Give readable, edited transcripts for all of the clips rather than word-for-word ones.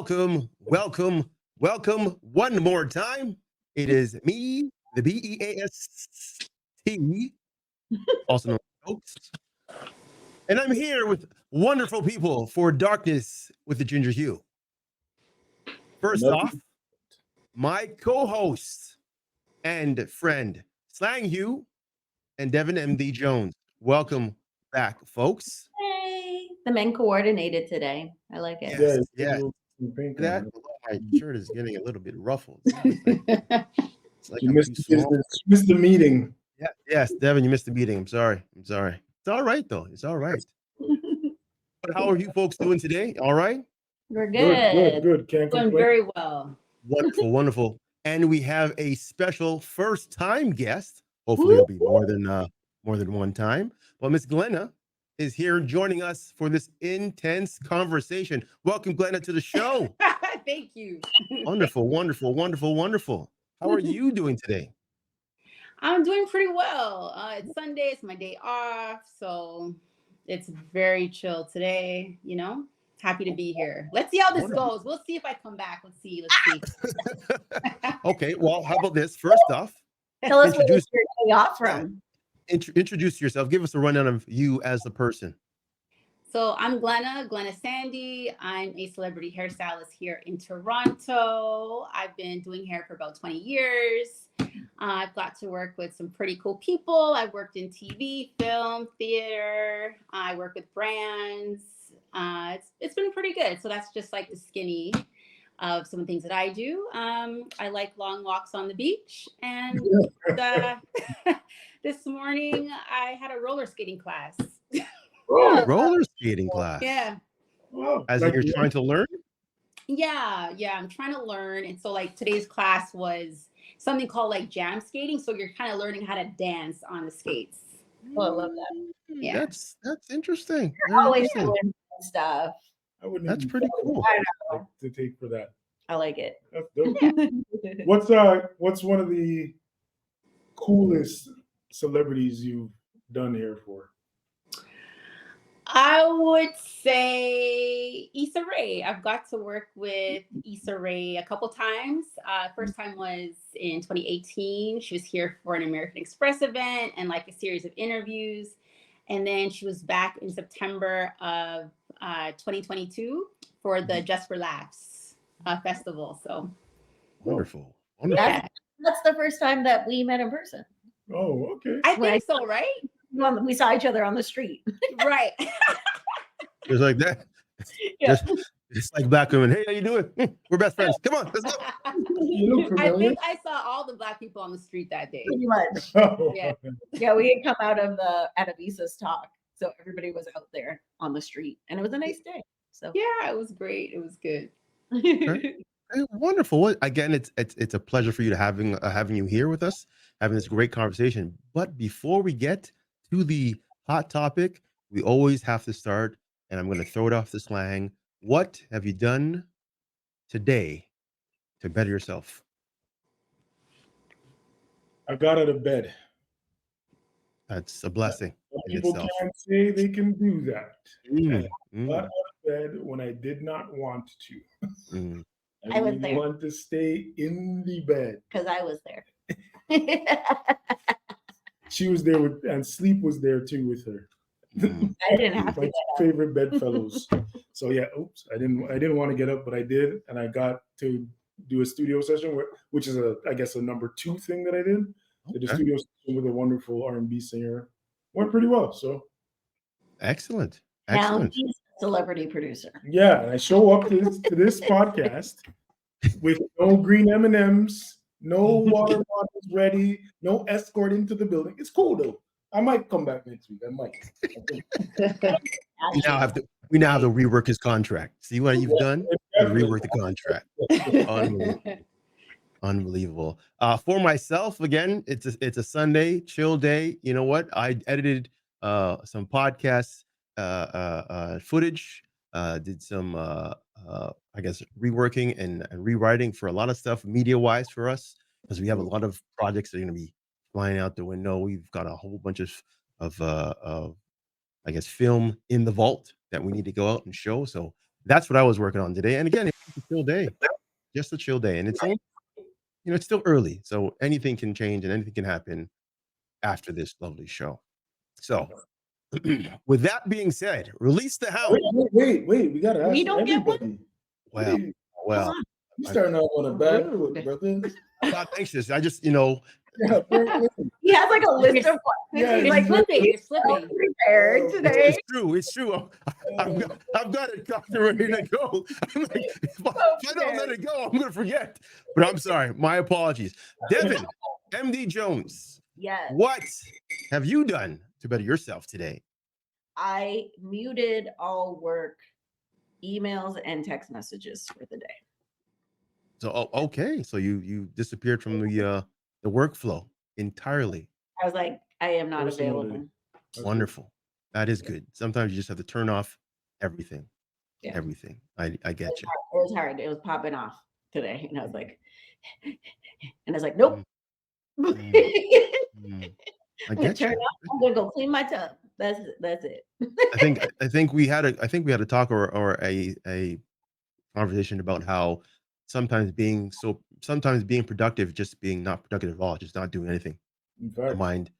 welcome one more time. It is me, the BEAST, also known as host, and I'm here with wonderful people for Darkness with the Ginger Hue. First off, my co-host and friend, Slang Hue and Devon MD Jones. Welcome back, folks. Hey, the men coordinated today. I like it. Yes. That my shirt is getting a little bit ruffled. It's like you missed the meeting. Yeah, yes, Devon, you missed the meeting. I'm sorry. It's all right though. It's all right. But how are you folks doing today? All right? We're good. Good. Can't complain. Doing very well. Wonderful. And we have a special first-time guest. Hopefully it'll be more than one time. But Miss Glenna is here joining us for this intense conversation. Welcome, Glenna, to the show. Thank you. Wonderful. How are you doing today? I'm doing pretty well. It's Sunday. It's my day off. So it's very chill today, Happy to be here. Let's see how this goes. We'll see if I come back. Let's see. Okay, well, how about this? First off, tell us where your day off from. Introduce yourself. Give us a rundown of you as a person. So I'm Glenna Sandy. I'm a celebrity hairstylist here in Toronto. I've been doing hair for about 20 years. I've got to work with some pretty cool people. I've worked in TV, film, theater. I work with brands. It's been pretty good. So that's just like the skinny of some of the things that I do. I like long walks on the beach. And this morning I had a roller skating class. Roller skating class. Yeah. As in you're trying to learn? Yeah. I'm trying to learn. And so like today's class was something called like jam skating. So you're kind of learning how to dance on the skates. Oh, I love that. Yeah. That's interesting. You're always doing stuff. That's pretty cool. I know. To take for that. I like it. That's dope. What's one of the coolest celebrities you've done hair for? I would say Issa Rae. I've got to work with Issa Rae a couple times. First time was in 2018. She was here for an American Express event and like a series of interviews. And then she was back in September of 2022 for the Just for Laughs festival. So wonderful. That's the first time that we met in person. Oh, okay. I think so, right? We saw each other on the street. Right. It's like that. Yeah. It's like black women. Hey, how you doing? We're best friends. Come on, let's go. I think I saw all the black people on the street that day. Pretty much. Oh. Yeah, we had come out of Visa's talk. So everybody was out there on the street. And it was a nice day. So yeah, it was great. It was good. Okay. Hey, wonderful. Again, it's a pleasure for you to having you here with us, having this great conversation. But before we get to the hot topic, we always have to start, and I'm going to throw it off the slang. What have you done today to better yourself? I got out of bed. That's a blessing. People can't say they can do that. Mm. I got out of bed when I did not want to. Mm. I was there. Want to stay in the bed because I was there. She was there and sleep was there too with her. I didn't have My to. favorite bedfellows. So yeah, I didn't want to get up, but I did, and I got to do a studio session, which is I guess a number 2 thing that I did. Okay. Did a studio session with a wonderful R&B singer. Went pretty well. So excellent. Now he's a celebrity producer. Yeah, and I show up to this podcast with no green M&Ms, no water bottles ready, no escort into the building. It's cool though. I might come back next week. I might. We now have to rework his contract. See what you've done? Rework the contract. Unbelievable. For myself, again, it's a Sunday chill day. You know what? I edited some podcast footage. Did some I guess reworking and rewriting for a lot of stuff media wise for us, because we have a lot of projects that are going to be flying out the window. We've got a whole bunch of I guess film in the vault that we need to go out and show. So that's what I was working on today. And again, a chill day, just a chill day, and it's only, it's still early, so anything can change and anything can happen after this lovely show. So, with that being said, release the hound. Wait. We gotta ask We don't get one? everybody. Well, well, Come on. You starting off on a bad foot, Rude. brother. I'm not anxious. I just, Yeah, bro. He has like a list of questions. Yeah, He's You're like, slipping. You're so slipping. prepared today. it's true. It's true. I've got it cocked and ready to go. I'm like, if I don't let it go, I'm gonna forget. But I'm sorry. My apologies. Devon, MD Jones, Yes. what have you done to better yourself today? I muted all work emails and text messages for the day. So, okay. So you disappeared from the workflow entirely. I was like, I am not Personally. available. Wonderful. That is good. Sometimes you just have to turn off everything. Yeah. Everything. I get you. It was hard. It was popping off today. And I was like, nope. I get Turn you. off. I'm gonna go clean my tub. That's it. I think we had a talk or a conversation about how sometimes being productive, just being not productive at all, just not doing anything. In The fact, mind,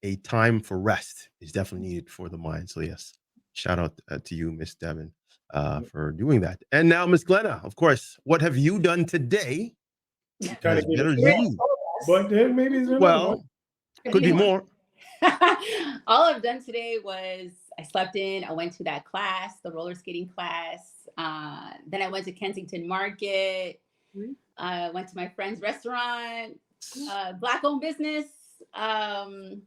a time for rest is definitely needed for the mind. So yes, shout out to you, Miss Devon, for doing that. And now, Miss Glenna, of course, what have you done today? kind of Better Yeah. you. but then maybe it's Well, could be more. All I've done today was I slept in. I went to that class, the roller skating class. Then I went to Kensington Market. Went to my friend's restaurant, Black-owned business called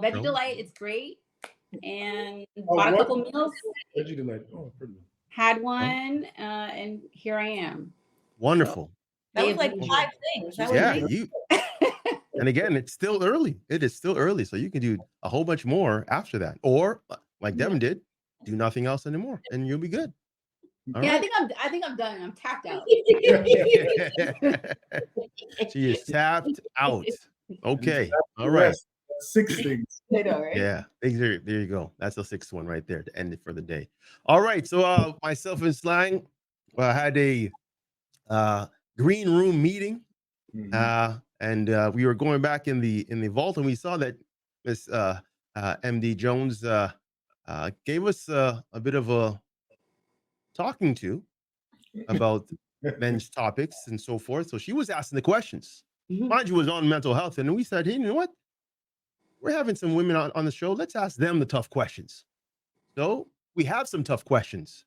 Veggie Delight. It's great. And bought a couple meals. Veggie Delight. Oh, pretty. Had one, and here I am. Wonderful. That was like 5 things. That was Yeah, amazing. and again, it's still early. It is still early, so you can do a whole bunch more after that, or like Devon did, do nothing else anymore, and you'll be good. All Yeah, right. I think I'm done. I'm tapped out. She is tapped out. Okay. All right. 6 things. I know, right? Yeah. There you go. That's the 6th one right there to end it for the day. All right. So myself and Slang had a green room meeting. And we were going back in the vault, and we saw that Miss MD Jones gave us a bit of a talking to about men's topics and so forth. So she was asking the questions. Mind you, was on mental health, and we said, hey, you know what? We're having some women on the show. Let's ask them the tough questions. So we have some tough questions.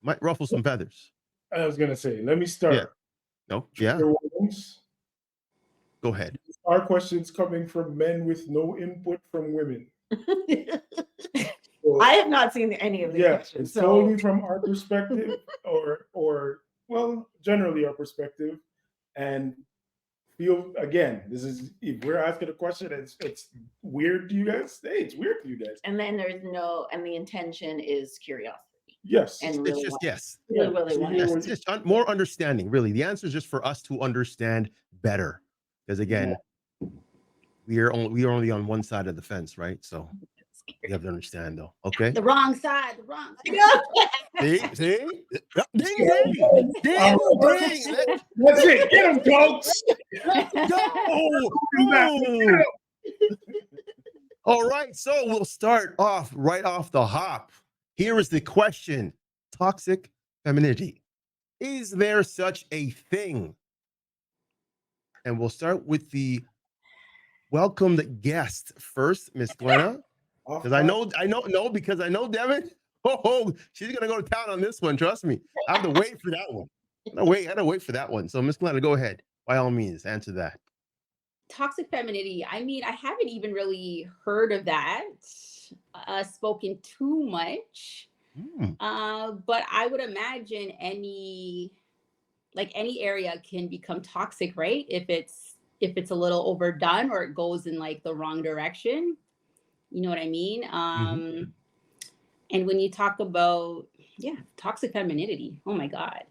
Might ruffle some feathers. I was gonna say, let me start. Yeah. No. Yeah. Go ahead. Our questions coming from men with no input from women. So, I have not seen any of these questions. it's So solely from our perspective, or well, generally our perspective. And feel again, this is if we're asking a question, it's weird to you guys. Hey, it's weird to you guys. and then there's and the intention is curiosity. Yes. And It's really just want- yes. really So want you it. were- It's just more understanding, really. The answer is just for us to understand better. Because again, we are only on one side of the fence, right? So you have to understand, though. Okay. The wrong side. The wrong side. See? Ding, ding. Ding, ding. That's it. Get him, folks. Go. All right. So we'll start off right off the hop. Here is the question: toxic femininity. Is there such a thing? And we'll start with the welcomed guest first, Miss Glenna. Because I know Devon. Oh, she's gonna go to town on this one. Trust me. I have to wait for that one. I had to wait for that one. So, Miss Glenna, go ahead. By all means, answer that. Toxic femininity. I mean, I haven't even really heard of that spoken too much. But I would imagine any area can become toxic, right? If it's a little overdone or it goes in like the wrong direction. You know what I mean? And when you talk about, toxic femininity, oh my God.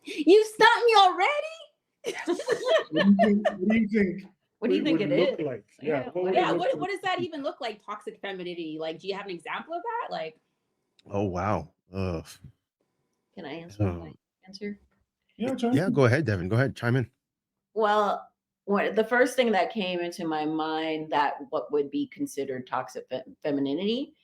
You stumped me already? What do you think it look is? like? Yeah, What would it Yeah, look what like? does that even look like, toxic femininity? Like, do you have an example of that? Like, Oh wow. Ugh. Can I answer? Oh. answer? Yeah, John. Yeah, go ahead, Devon. Go ahead, chime in. Well, the first thing that came into my mind that what would be considered toxic femininity,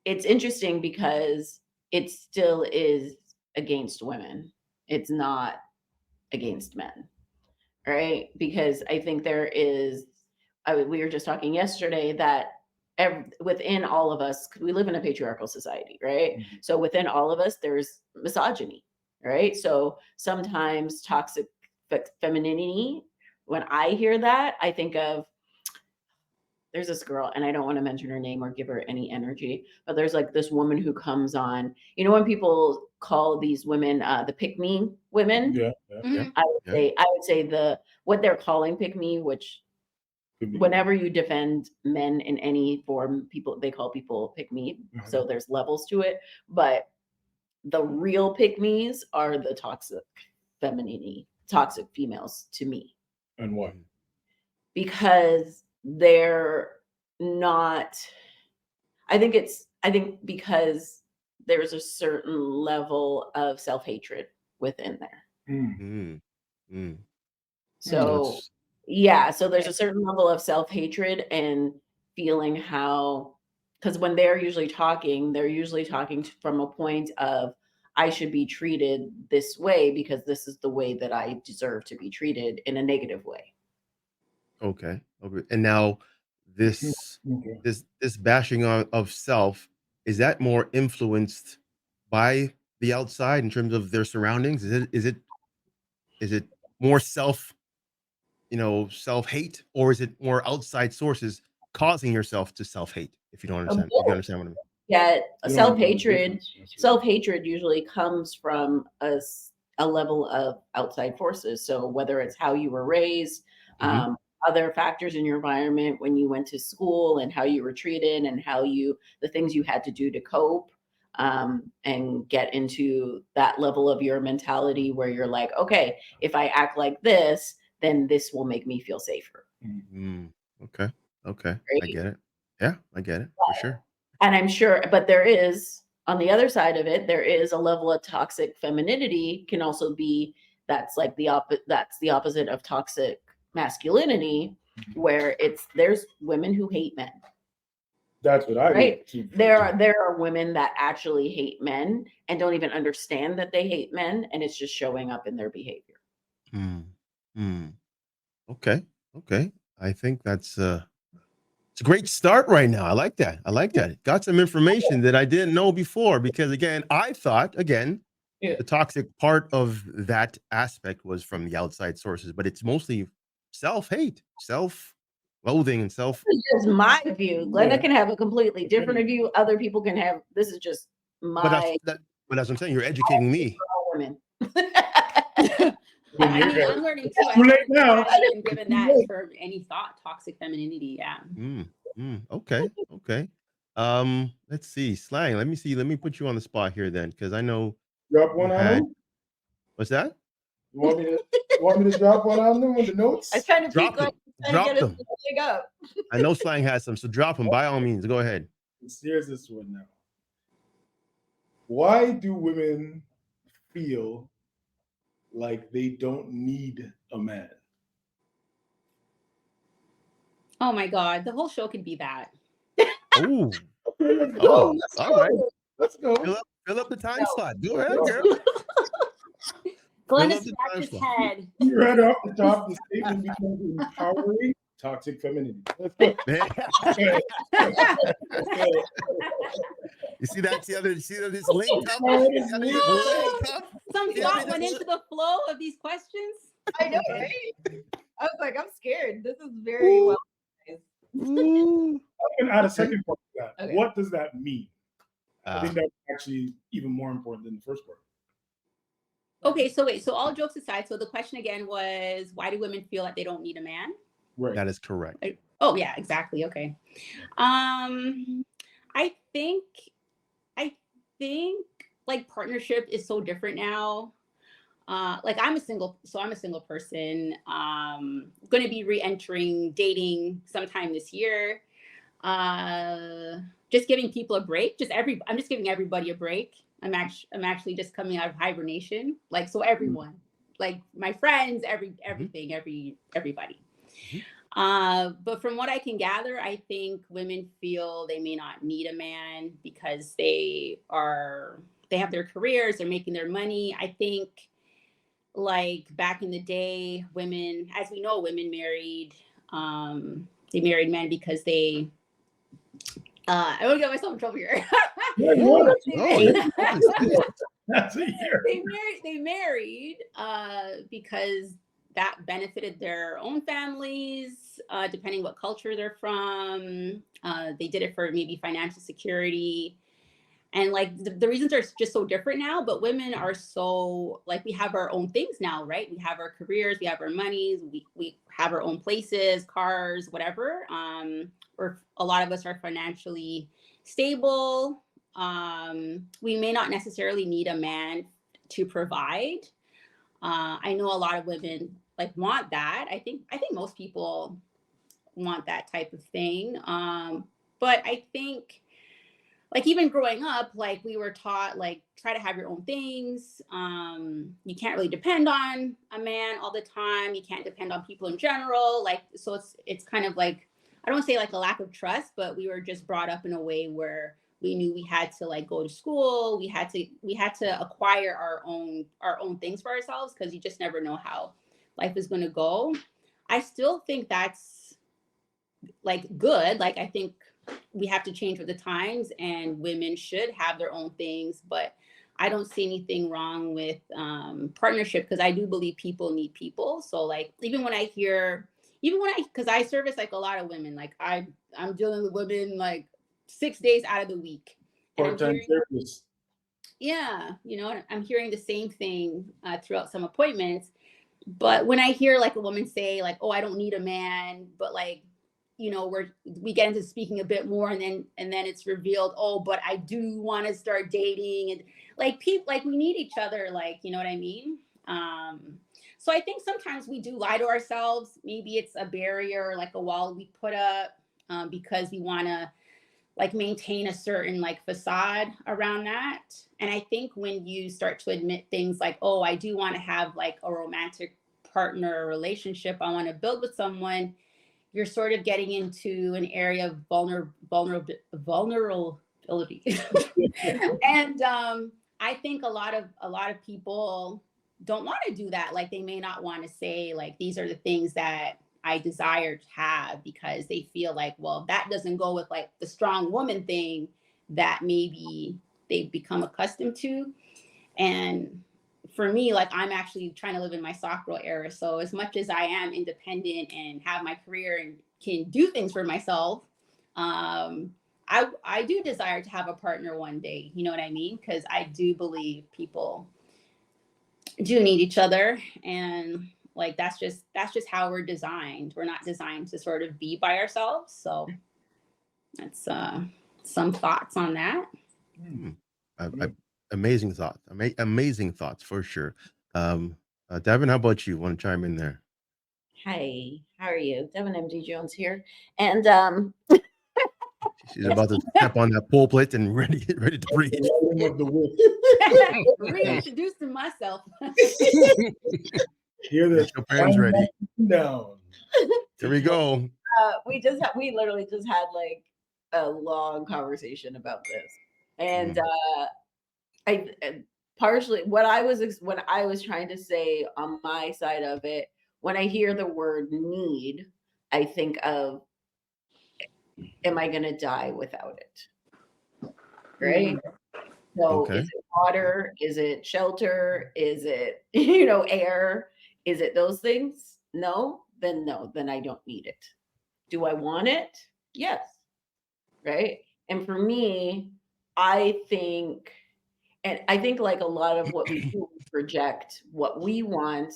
it's interesting because it still is against women. It's not against men, right? Because I think there is, we were just talking yesterday that within all of us, 'cause we live in a patriarchal society, right? Mhm. So within all of us, there's misogyny, right? So sometimes toxic femininity, when I hear that, I think of, there's this girl, and I don't want to mention her name or give her any energy, but there's like this woman who comes on, you know, when people call these women the pick me women, Yeah, Yeah. I would say what they're calling pick me, which could be. whenever you defend men in any form, they call people pick me. Mhm. So there's levels to it, but the real pick me's are the toxic femininity, toxic females to me, And why? because they're not, I think because there's a certain level of self-hatred within there. Mm. So That's yeah, so there's a certain level of self-hatred and feeling how, because when they're usually talking from a point of, I should be treated this way because this is the way that I deserve to be treated in a negative way. okay. Okay. And now this Okay. this bashing of self, is that more influenced by the outside in terms of their surroundings? Is it more self-hate, or is it more outside sources causing yourself to self-hate? If you don't understand, if you understand what I mean. Yeah, You don't know the self-hatred difference. That's right. self-hatred usually comes from a level of outside forces. So whether it's how you were raised, Mhm. other factors in your environment when you went to school and how you were treated and the things you had to do to cope, and get into that level of your mentality where you're like, okay, if I act like this, then this will make me feel safer. Mm, okay. Okay. I Right? get it. Yeah, I get it for sure. And I'm sure, but there is, on the other side of it, there is a level of toxic femininity can also be, that's like that's the opposite of toxic masculinity, where there's women who hate men, That's what I right? would keep. There are women that actually hate men and don't even understand that they hate men, and it's just showing up in their behavior. Mm, mm. Okay. Okay. I think it's a great start right now. I like that. I like that. Got some information that I didn't know before, because again, I thought, again, Yeah. the toxic part of that aspect was from the outside sources, but it's mostly self-hate, self-loathing, and This is just my view. Glenna Yeah. can have a completely different view. Other people can have, this is just but my that's what I'm saying. You're educating me. women. Then I you're mean, gonna- I'm learning too. I Too late haven't now. even given that term any thought. Toxic femininity, yeah. Okay. Okay. Let's see. Slang. Let me see. Let me put you on the spot here then, because I know Drop you one on had them. what's that? You want me to drop one on them with the notes? I was trying to Drop peek, like, them. trying to Drop get us them. to pick up. I know Slang has some, so drop them by all means. Go ahead. Here's this one now. Why do women feel like they don't need a man? Oh my God, the whole show could be that. Oh, Let's oh, go. Let's all go. right. Let's go. Fill up the time slot. Go ahead, No. girl. Glenna up the scratched time his slot. head. Right off the top, the statement becomes empowering toxic femininity. Let's go. You see that? See how this linked up? Oh, See it's how they linked just up. linked up? Some See how they thought went just into the flow of these questions. I know, right? I was like, I'm scared. This is very well. Ooh. I can add a second part to that. Okay. What does that mean? I Ah, think that's actually even more important than the first part. Okay, so wait, so all jokes aside, so the question again was, why do women feel like they don't need a man? Right. that is correct. Oh yeah, exactly. Okay. I think like partnership is so different now. Like I'm a single person. Going to be re-entering dating sometime this year. Just giving people a break. I'm just giving everybody a break. I'm actually just coming out of hibernation. Like, so everyone, like my friends, everything, everybody. But from what I can gather, I think women feel they may not need a man because they have their careers, they're making their money. I think like back in the day, women, as we know, women married, they married men because they, I don't get myself in trouble here. That's a year. They married because that benefited their own families, depending what culture they're from. They did it for maybe financial security. And like the reasons are just so different now, but women are so like, we have our own things now, right? We have our careers, we have our monies, we have our own places, cars, whatever. Or a lot of us are financially stable. We may not necessarily need a man to provide. I know a lot of women like want that. I think most people want that type of thing. But I think like even growing up, like we were taught like try to have your own things. You can't really depend on a man all the time. You can't depend on people in general. Like, so it's kind of like, I don't want to say like a lack of trust, but we were just brought up in a way where we knew we had to like go to school. We had to acquire our own things for ourselves, because you just never know how life is going to go. I still think that's like good. Like, I think we have to change with the times, and women should have their own things, but I don't see anything wrong with partnership, because I do believe people need people. So like, because I service like a lot of women, like I'm dealing with women like 6 days out of the week. Part-time service. Yeah, I'm hearing the same thing throughout some appointments. But when I hear like a woman say like, "Oh, I don't need a man," but like, we get into speaking a bit more, and then it's revealed, "Oh, but I do want to start dating," and like people, like we need each other, like, you know what I mean? So I think sometimes we do lie to ourselves. Maybe it's a barrier, like a wall we put up because we want to like maintain a certain like facade around that. And I think when you start to admit things like, "Oh, I do want to have like a romantic partner relationship, I want to build with someone," you're sort of getting into an area of vulnerability. And I think a lot of people don't want to do that. Like, they may not want to say like, these are the things that I desire to have, because they feel like, well, that doesn't go with like the strong woman thing that maybe they've become accustomed to. And for me, like, I'm actually trying to live in my soft girl era. So as much as I am independent and have my career and can do things for myself, I do desire to have a partner one day. You know what I mean? Because I do believe people do need each other, and like that's just how we're designed. We're not designed to sort of be by ourselves. So that's some thoughts on that. Amazing thoughts. Amazing thoughts for sure. Devon, how about you? Want to chime in there? Hi, how are you? Devon MD Jones here. And She's about to step on that pulpit and ready to preach. Reintroducing myself. Hear this? Your parents ready? Down. Here we go. We literally just had like a long conversation about this, and I partially what I was trying to say on my side of it. When I hear the word need, I think of, am I going to die without it? Right? So Okay. Is it water? Is it shelter? Is it, air? Is it those things? No, then I don't need it. Do I want it? Yes. Right? And for me, I think like a lot of what we do, we project what we want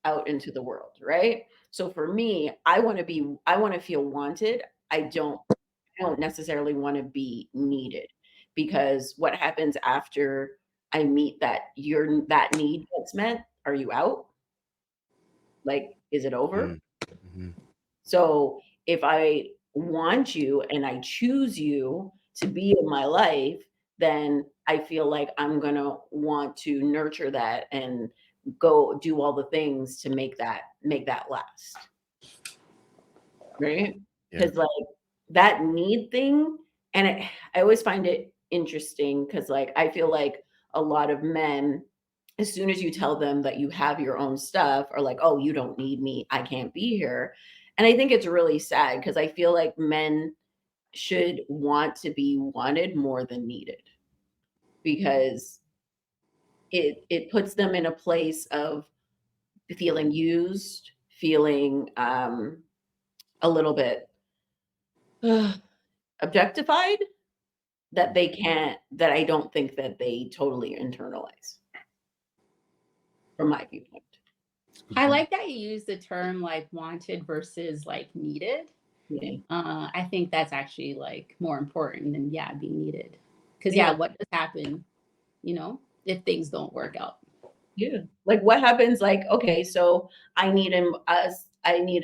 out into the world, right? So for me, I want to feel wanted. I don't necessarily want to be needed, because what happens after I meet that need gets met? Are you out? Like, is it over? Mm-hmm. So if I want you and I choose you to be in my life, then I feel like I'm gonna want to nurture that and go do all the things to make that last. Right? Yeah. Because like that need thing, and I always find it interesting because like I feel like a lot of men, as soon as you tell them that you have your own stuff, are like, oh, you don't need me, I can't be here. And I think it's really sad because I feel like men should want to be wanted more than needed, because it puts them in a place of feeling used, feeling a little bit objectified, that they can't, that I don't think that they totally internalize from my viewpoint. I like that you use the term like wanted versus like needed. Yeah. I think that's actually like more important than being needed. Because Yeah. what does happen, if things don't work out? Yeah. Like what happens, like, okay, so I need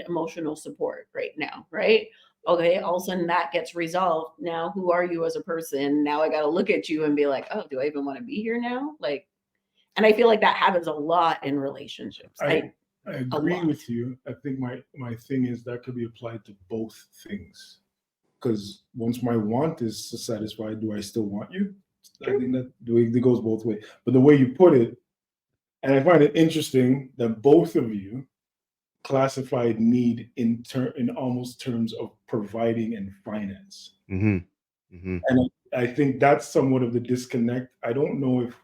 emotional support right now, right? Okay, all of a sudden that gets resolved. Now, who are you as a person? Now I got to look at you and be like, oh, do I even want to be here now? Like, and I feel like that happens a lot in relationships. I agree lot. with you. I think my thing is that could be applied to both things. Because once my want is satisfied, do I still want you? True. I think that it goes both ways. But the way you put it, and I find it interesting that both of you classified need in almost terms of providing and finance. Mm-hmm. Mm-hmm. And I think that's somewhat of the disconnect. I don't know if,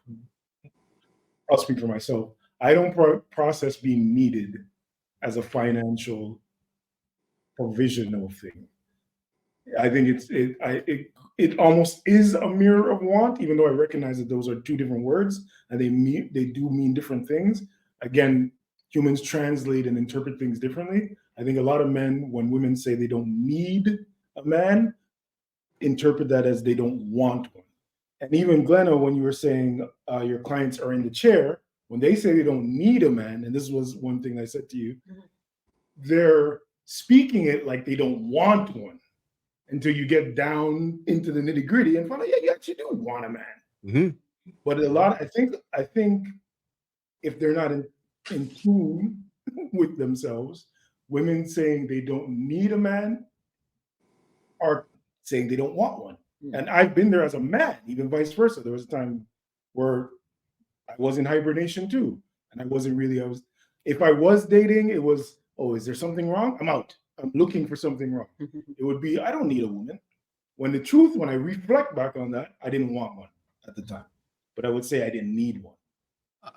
I'll speak for myself, I don't process being needed as a financial provisional thing. I think it almost is a mirror of want, even though I recognize that those are two different words and they do mean different things. Again, humans translate and interpret things differently. I think a lot of men, when women say they don't need a man, interpret that as they don't want one. And even Glenna, when you were saying your clients are in the chair, when they say they don't need a man, and this was one thing I said to you, they're speaking it like they don't want one, until you get down into the nitty gritty and find out, you actually do want a man. Mm-hmm. But I think if they're not in tune with themselves, women saying they don't need a man are saying they don't want one. And I've been there as a man, even vice versa. There was a time where I was in hibernation too. And if I was dating, it was, oh, is there something wrong? I'm out. I'm looking for something wrong. It would be, I don't need a woman. When the truth, when I reflect back on that, I didn't want one at the time. But I would say I didn't need one.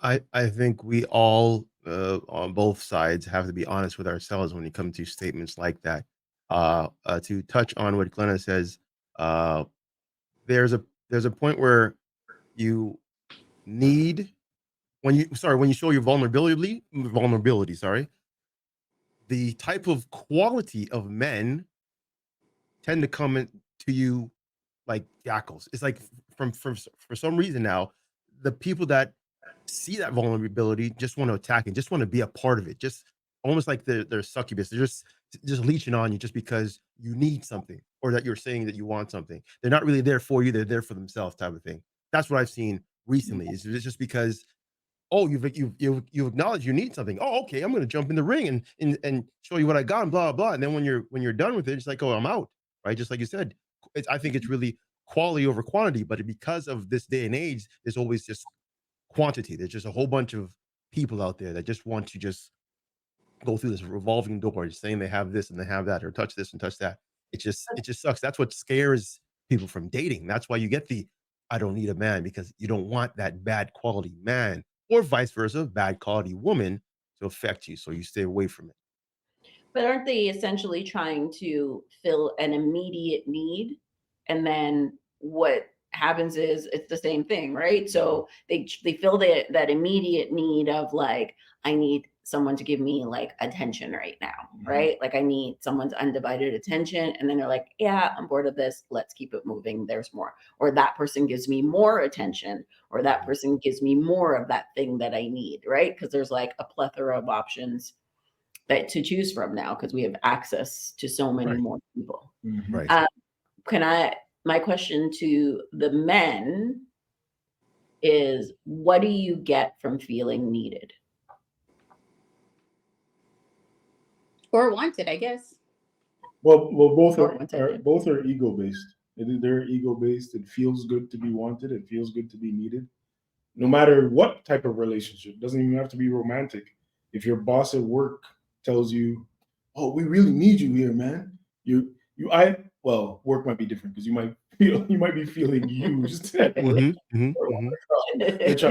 I think we all on both sides have to be honest with ourselves when it comes to statements like that. To touch on what Glenna says, there's a point where you need when you show your vulnerability, sorry, the type of quality of men tend to come in to you like jackals. It's like for some reason now, the people that see that vulnerability just want to attack it, just want to be a part of it, just almost like they're succubus. They're just leeching on you just because you need something or that you're saying that you want something. They're not really there for you. They're there for themselves, type of thing. That's what I've seen recently. It's just because you've acknowledged you need something. Oh, okay, I'm going to jump in the ring and show you what I got and blah blah. And then when you're done with it, it's like, oh, I'm out, right? Just like you said, I think it's really quality over quantity. But because of this day and age, there's always just quantity. There's just a whole bunch of people out there that just want to just go through this revolving door, just saying they have this and they have that, or touch this and touch that. It just sucks. That's what scares people from dating. That's why you get the I don't need a man, because you don't want that bad quality man, or vice versa, bad quality woman to affect you. So you stay away from it. But aren't they essentially trying to fill an immediate need? And then what happens is it's the same thing, right? So they fill that immediate need of like, I need someone to give me like attention right now, right? Like I need someone's undivided attention. And then they're like, yeah, I'm bored of this. Let's keep it moving. There's more. Or that person gives me more attention, or that person gives me more of that thing that I need, right? Because there's like a plethora of options that to choose from now, because we have access to so many more people. Right. My question to the men is, what do you get from feeling needed? Or wanted, I guess. Well, both Or are, wanted, are yeah. both are ego based. They're ego based. It feels good to be wanted. It feels good to be needed. No matter what type of relationship, doesn't even have to be romantic. If your boss at work tells you, "Oh, we really need you here, man," well, work might be different because you might be feeling used. They're trying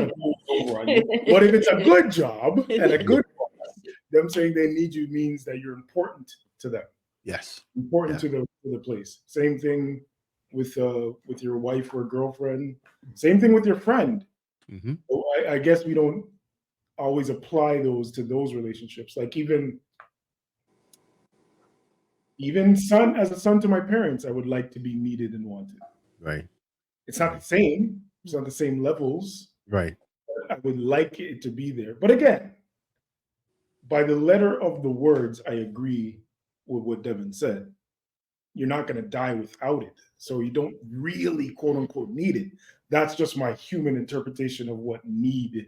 to pull over on you. But if it's a good job and a good boss, them saying they need you means that you're important to them. Yes. Important to the place. Same thing with your wife or girlfriend. Same thing with your friend. So I guess we don't always apply those to those relationships. Like even as a son to my parents, I would like to be needed and wanted. Right. It's not the same. It's not the same levels. Right. But I would like it to be there. But again, by the letter of the words, I agree with what Devon said. You're not going to die without it. So you don't really, quote unquote, need it. That's just my human interpretation of what need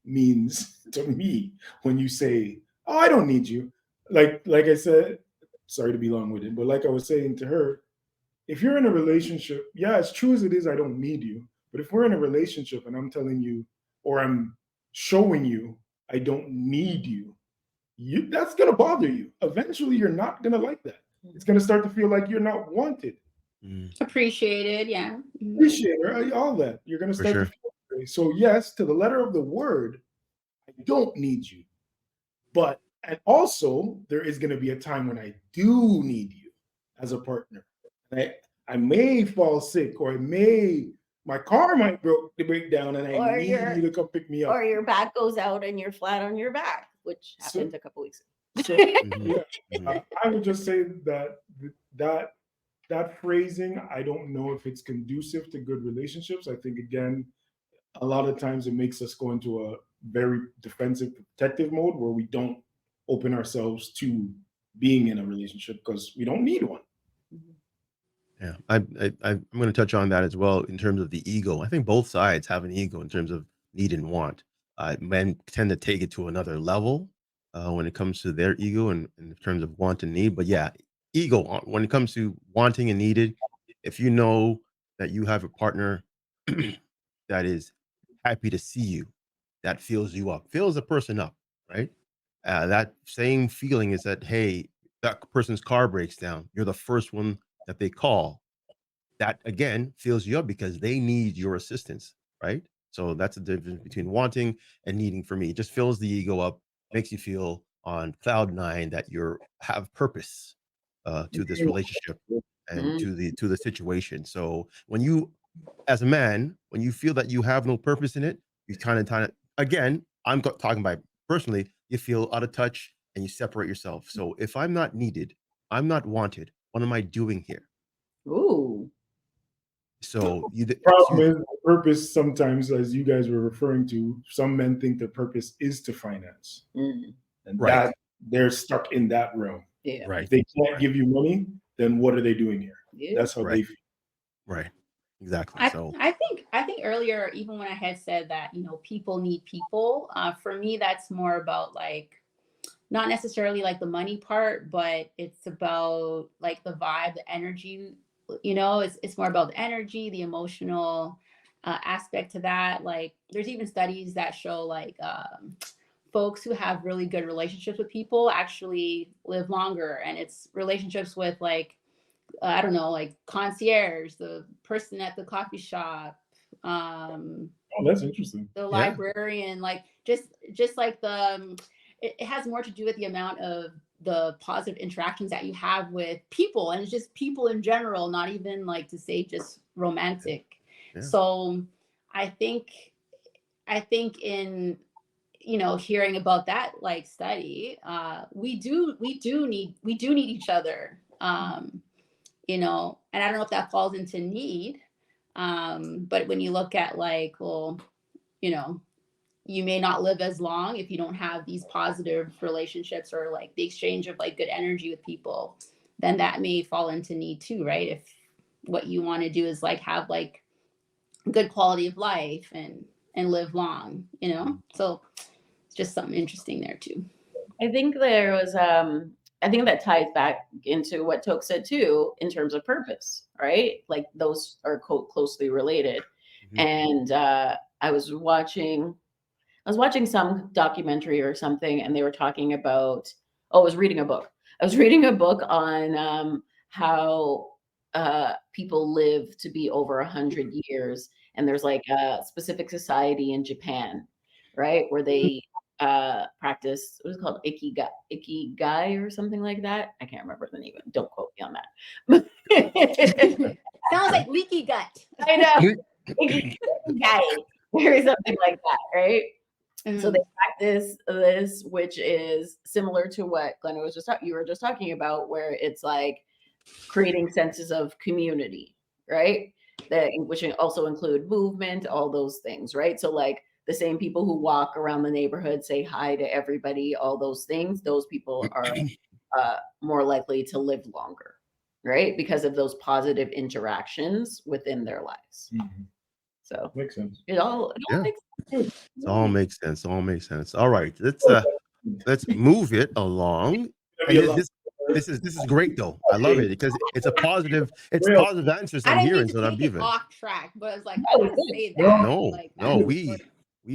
means to me when you say, "Oh, I don't need you." Like I said, sorry to be long-winded, but like I was saying to her, if you're in a relationship, yeah, as true as it is, I don't need you. But if we're in a relationship and I'm telling you, or I'm showing you, I don't need you, that's going to bother you. Eventually, you're not going to like that. It's going to start to feel like you're not wanted. Appreciated, yeah. Appreciated, all that. You're going to start to feel that way. So yes, to the letter of the word, I don't need you. And also, there is going to be a time when I do need you as a partner. I may fall sick, or my car might break down, and I need you to come pick me up. Or your back goes out and you're flat on your back, which happened a couple weeks ago. I would just say that phrasing, I don't know if it's conducive to good relationships. I think, again, a lot of times it makes us go into a very defensive, protective mode where we don't open ourselves to being in a relationship because we don't need one. Yeah, I'm going to touch on that as well in terms of the ego. I think both sides have an ego in terms of need and want. Men tend to take it to another level when it comes to their ego and in terms of want and need. But yeah, ego, when it comes to wanting and needed, if you know that you have a partner that is happy to see you, that fills you up, fills a person up, right? That same feeling is that, hey, that person's car breaks down. You're the first one that they call. That again fills you up because they need your assistance, right? So that's the difference between wanting and needing for me. It just fills the ego up, makes you feel on cloud nine that you have purpose to this relationship and to the situation. So when you, as a man, when you feel that you have no purpose in it, you kind of again, I'm talking about personally, you feel out of touch and you separate yourself. So if I'm not needed, I'm not wanted, what am I doing here? Ooh. So the problem is purpose. Sometimes, as you guys were referring to, some men think their purpose is to finance, and that they're stuck in that realm. Yeah. Right. If they can't give you money, then what are they doing here? Yeah. That's how they feel. Right. Exactly. I think earlier, even when I had said that, people need people, for me, that's more about like, not necessarily like the money part, but it's about like the vibe, the energy, it's more about the energy, the emotional aspect to that. Like there's even studies that show like folks who have really good relationships with people actually live longer, and it's relationships with like, I don't know, like concierge, the person at the coffee shop. Oh, that's interesting. The librarian, like just like it has more to do with the amount of the positive interactions that you have with people, and it's just people in general, not even like to say just romantic. Yeah. So I think in hearing about that like study, we do need each other. And I don't know if that falls into need. But when you look at like, well, you may not live as long if you don't have these positive relationships or like the exchange of like good energy with people, then that may fall into need too, right? If what you want to do is like have like good quality of life and and live long, you know? So it's just something interesting there too. I think there was I think that ties back into what Toke said too in terms of purpose, right? Like those are closely related. And I was watching some documentary or something, and they were talking about, I was reading a book. I was reading a book on how people live to be over 100 years. And there's like a specific society in Japan, right? Where they practice, what is it called? Ikigai or something like that. I can't remember the name. Don't quote me on that. Sounds like leaky gut. I know. Ikigai or something like that, right? So they practice this, which is similar to what Glenna was you were just talking about, where it's like creating senses of community, right? That which also include movement, all those things, right? So like the same people who walk around the neighborhood, say hi to everybody, all those things, those people are more likely to live longer, right? Because of those positive interactions within their lives. So Makes sense. it all makes sense. It all makes sense. All makes sense. All right, let's move it along. And this is great though. I love it because it's positive answers I I'm didn't hearing. mean So to I'm take it giving. off track, but I was like, I want to say that. No, like, no, we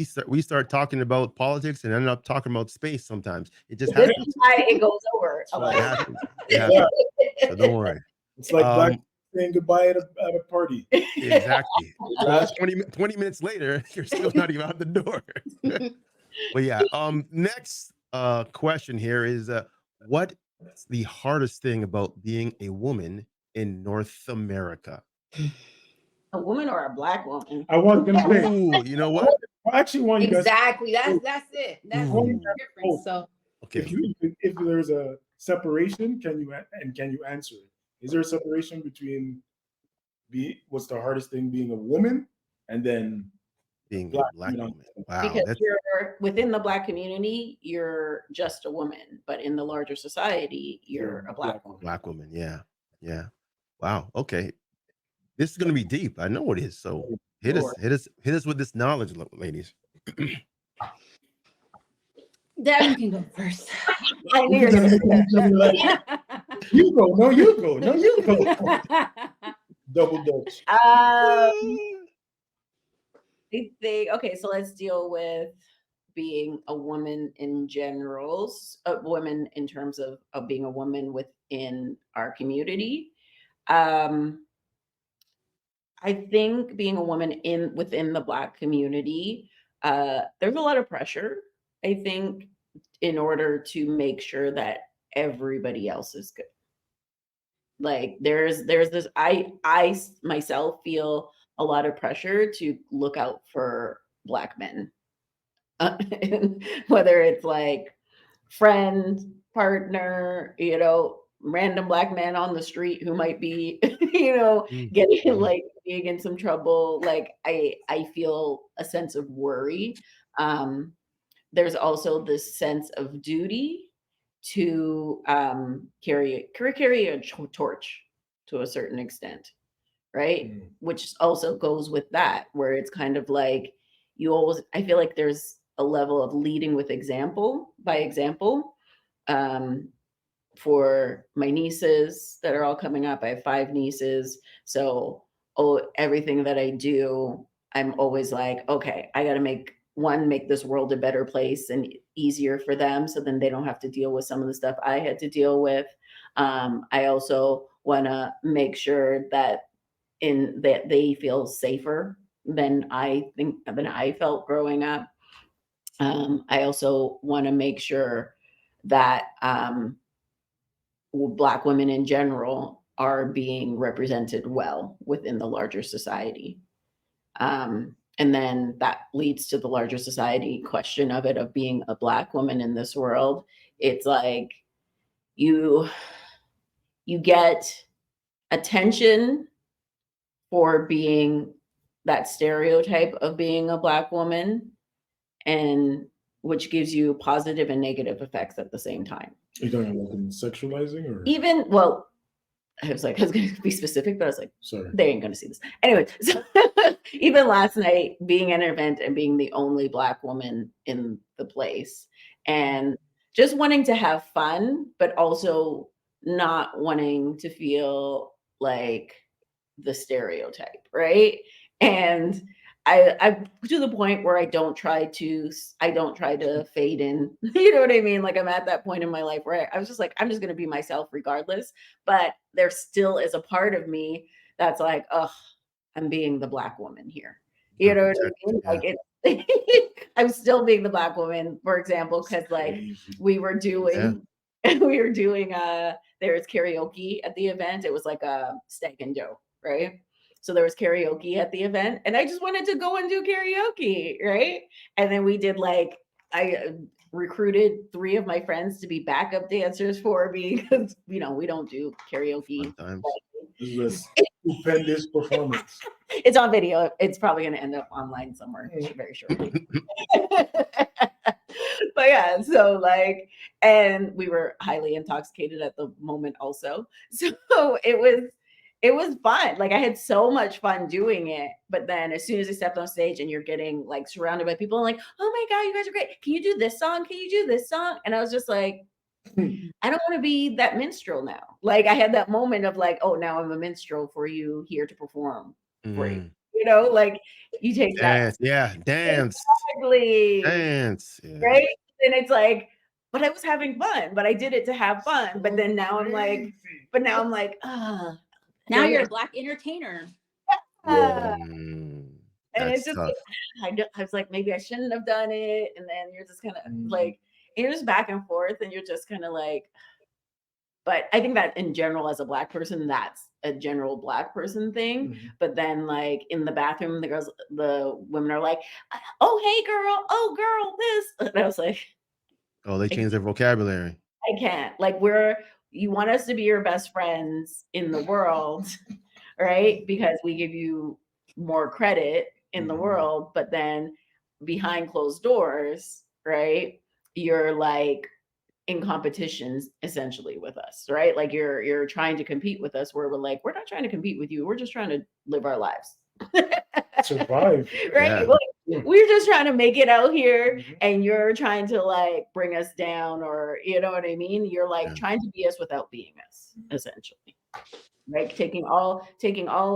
start talking about politics and end up talking about space sometimes. It just This happens. is why it goes over a lot. It happens. It happens. So don't worry. It's like black saying goodbye at a party. Exactly. 20 minutes later, you're still not even out the door. But yeah, next question here is what's the hardest thing about being a woman in North America? A woman or a black woman? I was gonna say. Ooh, you know what? I actually want you guys. Exactly. That's it. That's the difference. So Okay. If there's a separation, can you answer it? Is there a separation between what's the hardest thing being a woman and then being a black woman? Wow. Because you're within the black community, you're just a woman, but in the larger society, you're a black woman. Black woman, yeah. Yeah. Wow. Okay. This is gonna be deep. I know it is. So hit us with this knowledge, ladies. Devon can go first. I knew you were gonna say that. You go. No, you go. No, you go. Double Dutch. I think, okay, so let's deal with being a woman in general, a woman in terms of being a woman within our community. I think being a woman within the Black community, there's a lot of pressure, I think, in order to make sure that everybody else is good. Like there's this, I myself feel a lot of pressure to look out for Black men, whether it's like friend, partner, random Black man on the street who might be, getting like being in some trouble. Like I feel a sense of worry. There's also this sense of duty to carry a torch to a certain extent, right? Which also goes with that, where it's kind of like I feel like there's a level of leading with example by example. For my nieces that are all coming up, I have 5 nieces. So everything that I do, I'm always like, okay, I got to make this world a better place and easier for them, so then they don't have to deal with some of the stuff I had to deal with. I also want to make sure that they feel safer than I felt growing up. I also want to make sure that Black women in general are being represented well within the larger society. And then that leads to the larger society question of being a Black woman in this world. It's like you get attention for being that stereotype of being a Black woman, and which gives you positive and negative effects at the same time. Are you talking about sexualizing or I was like, I was going to be specific, but I was like, Sorry. they ain't going to see this. Anyway, so even last night, being at an event and being the only Black woman in the place and just wanting to have fun, but also not wanting to feel like the stereotype, right? And I to the point where I don't try to fade in. You know what I mean? Like I'm at that point in my life where I was just like, I'm just gonna be myself regardless. But there still is a part of me that's like, oh, I'm being the Black woman here. You know what I mean? Like it I'm still being the Black woman, for example, because like we were doing there was karaoke at the event. It was like a steak and dough, right? So there was karaoke at the event, and I just wanted to go and do karaoke, right? And then we did like I recruited 3 of my friends to be backup dancers for me because we don't do karaoke. This is a stupendous performance. It's on video. It's probably going to end up online somewhere very shortly. But yeah, so like, and we were highly intoxicated at the moment also. So it was fun. Like I had so much fun doing it. But then as soon as I stepped on stage and you're getting like surrounded by people and like, oh my God, you guys are great. Can you do this song? Can you do this song? And I was just like, I don't want to be that minstrel now. Like I had that moment of like, oh, now I'm a minstrel for you here to perform. Great. You know, like you take dance, that. yeah, dance. Exactly. Dance. Yeah. Right. And it's like, but I was having fun, but I did it to have fun. But then now I'm like, now you're a Black entertainer. And it's just tough. I was like, maybe I shouldn't have done it. And then you're just kind of like, you're just back and forth, and you're just kind of like, but I think that in general, as a Black person, that's a general Black person thing. But then like in the bathroom, the women are like, oh, hey girl, oh girl, this. And I was like, oh, they changed their vocabulary. I can't. Like you want us to be your best friends in the world, right? Because we give you more credit in the world, but then behind closed doors, right? You're like in competitions essentially with us, right? Like you're trying to compete with us where we're like, we're not trying to compete with you. We're just trying to live our lives. Survive. Right? Yeah. Like, we're just trying to make it out here and you're trying to like bring us down, or you know what I mean? You're like trying to be us without being us, essentially. Right? Taking all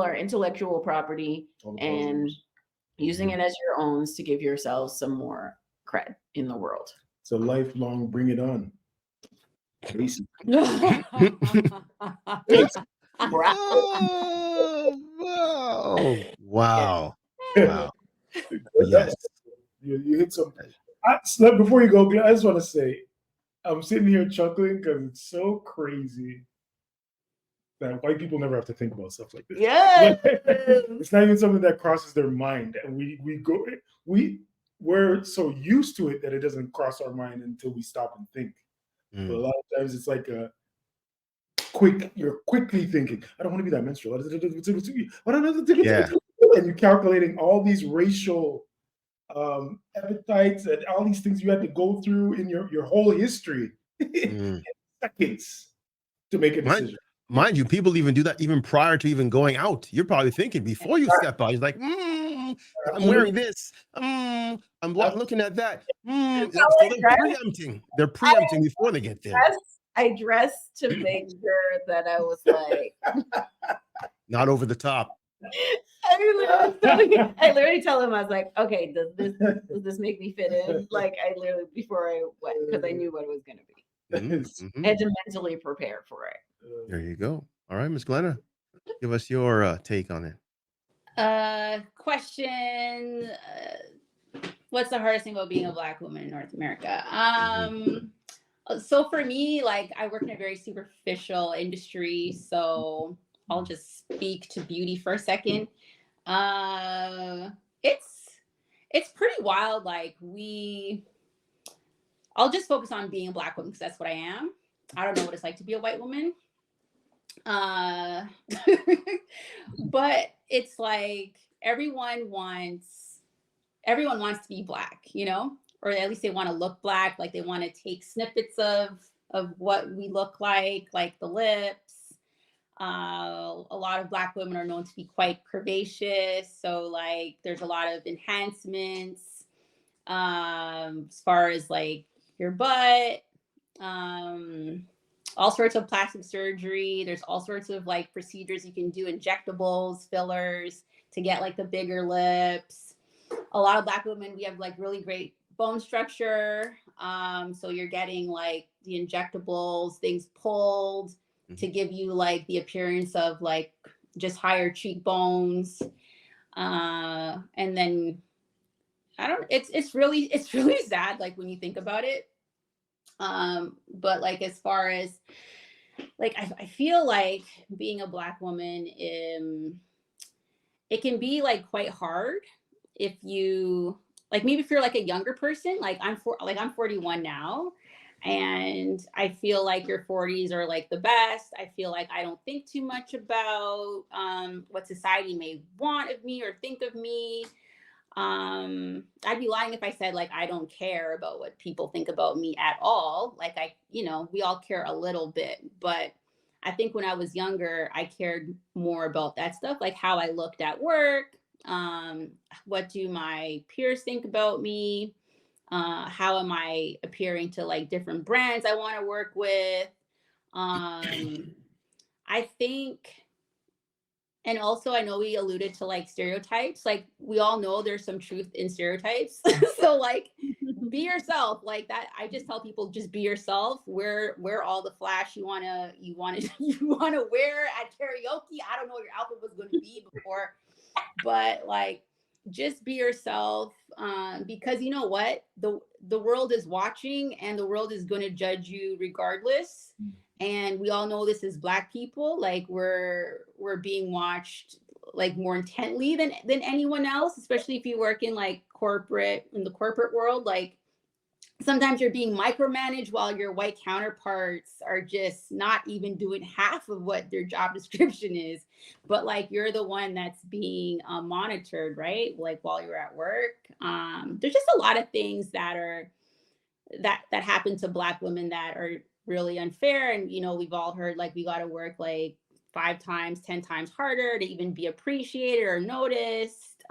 our intellectual property and using it as your own to give yourselves some more cred in the world. It's a lifelong bring it on. Wow. Yes. You hit some. Before you go, Glenn, I just want to say, I'm sitting here chuckling because it's so crazy that white people never have to think about stuff like this. Yeah. It's not even something that crosses their mind. And we're so used to it that it doesn't cross our mind until we stop and think. But a lot of times it's like you're quickly thinking, I don't want to be that minstrel. And you're calculating all these racial appetites and all these things you had to go through in your whole history in seconds to make a decision. Mind you, people even do that even prior to even going out. You're probably thinking before you step out, you're like, I'm wearing this. I'm looking at that. So they're preempting before they get there. I dressed to make sure that I was like not over the top. I literally tell him, I was like, okay, does this make me fit in? Like I literally before I went, because I knew what it was gonna be. And to mentally prepare for it. There you go. All right, Miss Glenna, give us your take on it. Question. What's the hardest thing about being a Black woman in North America? So for me, like I work in a very superficial industry, so I'll just speak to beauty for a second. It's pretty wild. Like I'll just focus on being a Black woman because that's what I am. I don't know what it's like to be a white woman. But it's like everyone wants to be Black, you know, or at least they want to look Black. Like they want to take snippets of what we look like the lips. A lot of Black women are known to be quite curvaceous. So like there's a lot of enhancements as far as like your butt, all sorts of plastic surgery. There's all sorts of like procedures you can do, injectables, fillers to get like the bigger lips. A lot of Black women, we have like really great bone structure. So you're getting like the injectables, things pulled to give you like the appearance of like just higher cheekbones. And then it's really sad like when you think about it. But like as far as like I feel like being a Black woman, it can be like quite hard if you like, maybe if you're like a younger person, like I'm 41 now, and I feel like your 40s are like the best. I feel like I don't think too much about what society may want of me or think of me. I'd be lying if I said like I don't care about what people think about me at all. Like we all care a little bit, but I think when I was younger, I cared more about that stuff, like how I looked at work, what do my peers think about me, how am I appearing to like different brands I want to work with. I think, and also I know we alluded to like stereotypes, like we all know there's some truth in stereotypes. So like be yourself, like that. I just tell people, just be yourself. Wear all the flash you wanna wear at karaoke. I don't know what your outfit was going to be before, but like just be yourself, because you know what, the world is watching and the world is going to judge you regardless. And we all know this as Black people, like we're being watched like more intently than anyone else, especially if you work in like in the corporate world. Like sometimes you're being micromanaged while your white counterparts are just not even doing half of what their job description is. But like you're the one that's being monitored, right? Like while you're at work. There's just a lot of things that happen to Black women that are really unfair. And we've all heard like we got to work like 5 times, 10 times harder to even be appreciated or noticed.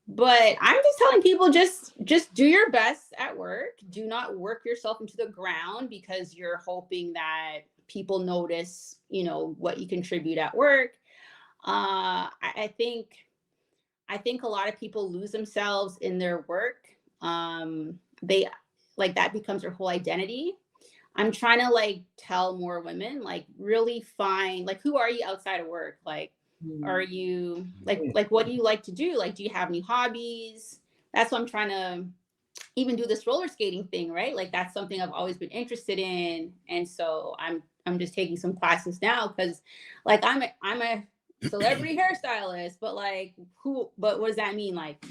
But I'm just telling people, just do your best at work. Do not work yourself into the ground because you're hoping that people notice, what you contribute at work. I think a lot of people lose themselves in their work. They like that becomes their whole identity. I'm trying to like tell more women, like really find like, who are you outside of work? Like, are you like what do you like to do? Like, do you have any hobbies? That's what I'm trying to even do, this roller skating thing, right? Like that's something I've always been interested in. And so I'm just taking some classes now because like I'm a celebrity hairstylist, but what does that mean? Like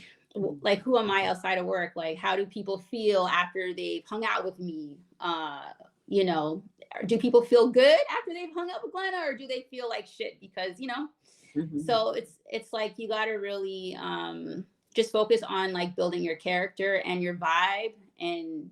who am I outside of work? Like how do people feel after they've hung out with me? Do people feel good after they've hung out with Glenna, or do they feel like shit because So it's like you got to really just focus on like building your character and your vibe, and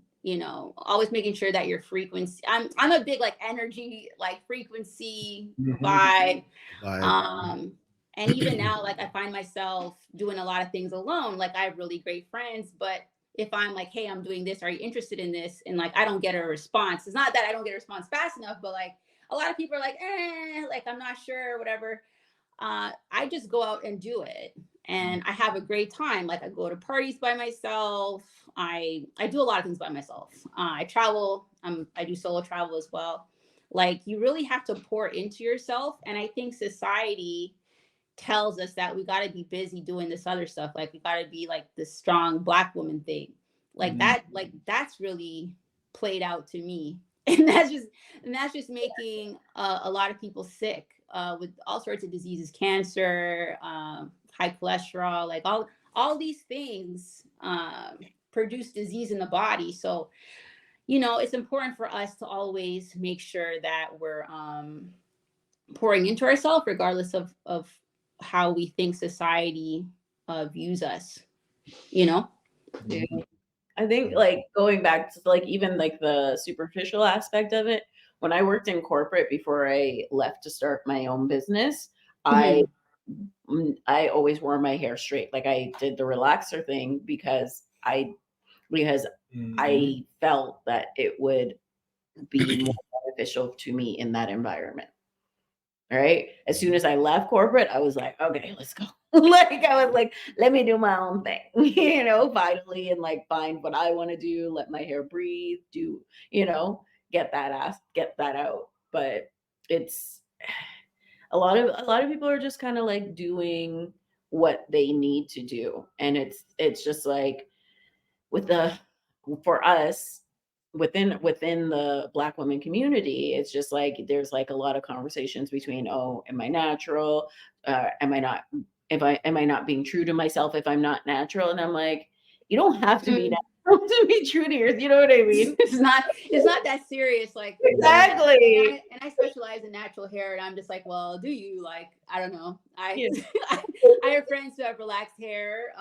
always making sure that your frequency. I'm a big like energy, like frequency vibe. And even now, like I find myself doing a lot of things alone. Like I have really great friends, but if I'm like, hey, I'm doing this, are you interested in this? And like I don't get a response. It's not that I don't get a response fast enough, but like a lot of people are like, like I'm not sure, whatever. I just go out and do it, and I have a great time. Like I go to parties by myself. I do a lot of things by myself. I travel. I do solo travel as well. Like you really have to pour into yourself, and I think society tells us that we got to be busy doing this other stuff. Like we got to be like this strong Black woman thing, like that. Like that's really played out to me, and that's just making a lot of people sick. With all sorts of diseases, cancer, high cholesterol, like all these things produce disease in the body. So, it's important for us to always make sure that we're pouring into ourselves, regardless of how we think society views us. Yeah. I think like going back to like even like the superficial aspect of it, when I worked in corporate before I left to start my own business, Mhm. I always wore my hair straight. Like I did the relaxer thing because I felt that it would be more beneficial to me in that environment. Right. As soon as I left corporate, I was like, okay, let's go. Like I was like, let me do my own thing, finally, and like find what I want to do, let my hair breathe, do, get that out. But it's a lot of people are just kind of like doing what they need to do. And it's just like with for us within the Black women community, it's just like there's like a lot of conversations between, oh, am I natural, am I not, if I am I not being true to myself if I'm not natural? And I'm like, you don't have to be natural to be true to yours, you know what I mean? It's not that serious. Like Exactly. and I specialize in natural hair, and I'm just like, well, do you? Like, I don't know. Yeah. I have friends who have relaxed hair.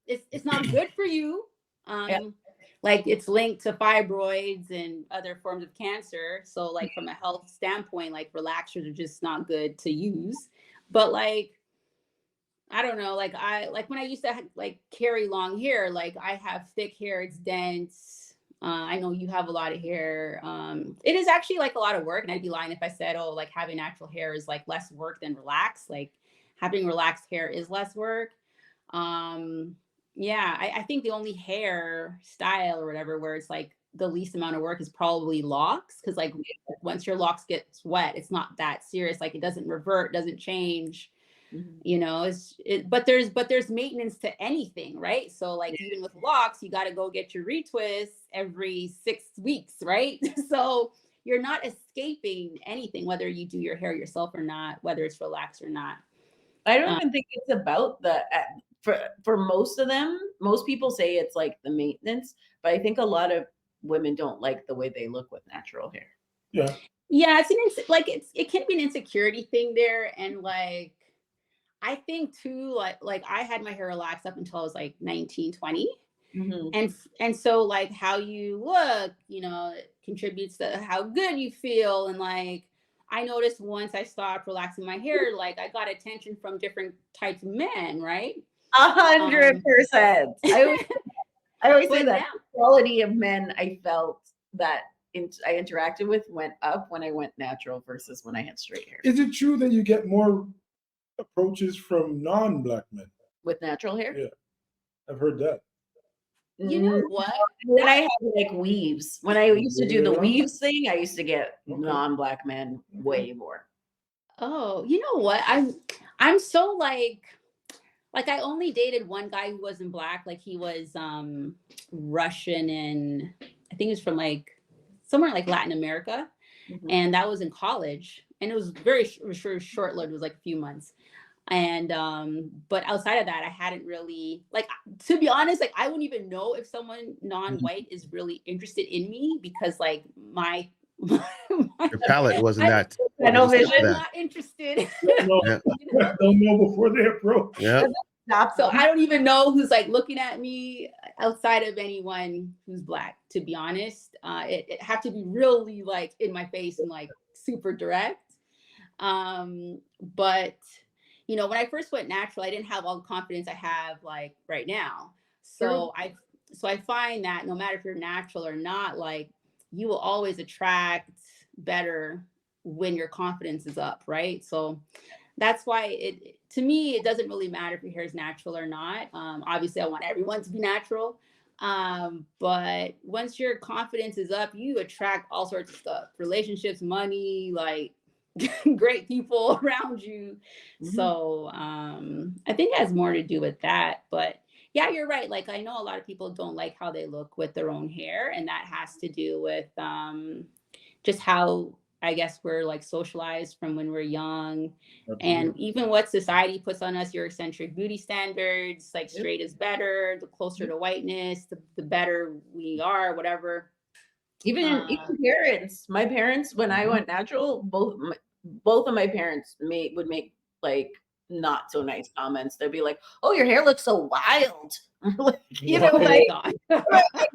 It's not good for you. Yeah. Like it's linked to fibroids and other forms of cancer. So like from a health standpoint, like relaxers are just not good to use. But like, I don't know, like when I used to like carry long hair, like I have thick hair, it's dense. I know you have a lot of hair. It is actually like a lot of work, and I'd be lying if I said, oh, like having natural hair is like less work than relaxed. Like having relaxed hair is less work. Yeah, I think the only hair style or whatever where it's like the least amount of work is probably locks, because like once your locks get wet, it's not that serious. Like it doesn't revert, doesn't change. But there's maintenance to anything, right? So like even with locks, you got to go get your retwists every 6 weeks, right? So you're not escaping anything, whether you do your hair yourself or not, whether it's relaxed or not. I don't even think it's about for most of them. Most people say it's like the maintenance, but I think a lot of women don't like the way they look with natural hair. Yeah. Yeah, it can be an insecurity thing there, and like I think too, like I had my hair relaxed up until I was like 19, 20. Mm-hmm. And so like how you look, it contributes to how good you feel. And like I noticed once I stopped relaxing my hair, like I got attention from different types of men, right? 100%. I always say But that now, the quality of men I felt that I interacted with went up when I went natural versus when I had straight hair. Is it true that you get more approaches from non-Black men? With natural hair? Yeah, I've heard that. you know what? Then I had like weaves. When I used to do the weaves thing, I used to get non-Black men way more. Oh, you know what? I'm so like I only dated one guy who wasn't Black. Like he was Russian, and I think he was from like somewhere in like Latin America. Mhm. And that was in college, and it was very short-lived. It was like a few months. And but outside of that, I hadn't really, like, to be honest, like I wouldn't even know if someone non-white is really interested in me, because like Your palate wasn't that. I know wasn't vision. I'm that. not interested. No, don't know before they approach. Yeah. So I don't even know who's like looking at me outside of anyone who's Black, to be honest. It had to be really like in my face and like super direct. But when I first went natural, I didn't have all the confidence I have like right now. So I find that no matter if you're natural or not, like you will always attract better when your confidence is up, right? So that's why to me, it doesn't really matter if your hair is natural or not. Obviously, I want everyone to be natural. But once your confidence is up, you attract all sorts of stuff, relationships, money, like great people around you. Mm-hmm. So I think it has more to do with that. But yeah, you're right. Like I know a lot of people don't like how they look with their own hair, and that has to do with just how, I guess, we're like socialized from when we're young. Absolutely. And even what society puts on us, your eccentric beauty standards, like straight is better, the closer to whiteness, the better we are, whatever. Even parents. My parents, when I went natural, both of my parents would make like not so nice comments. They'll be like, "Oh, your hair looks so wild." Like, you know, Oh my like, God.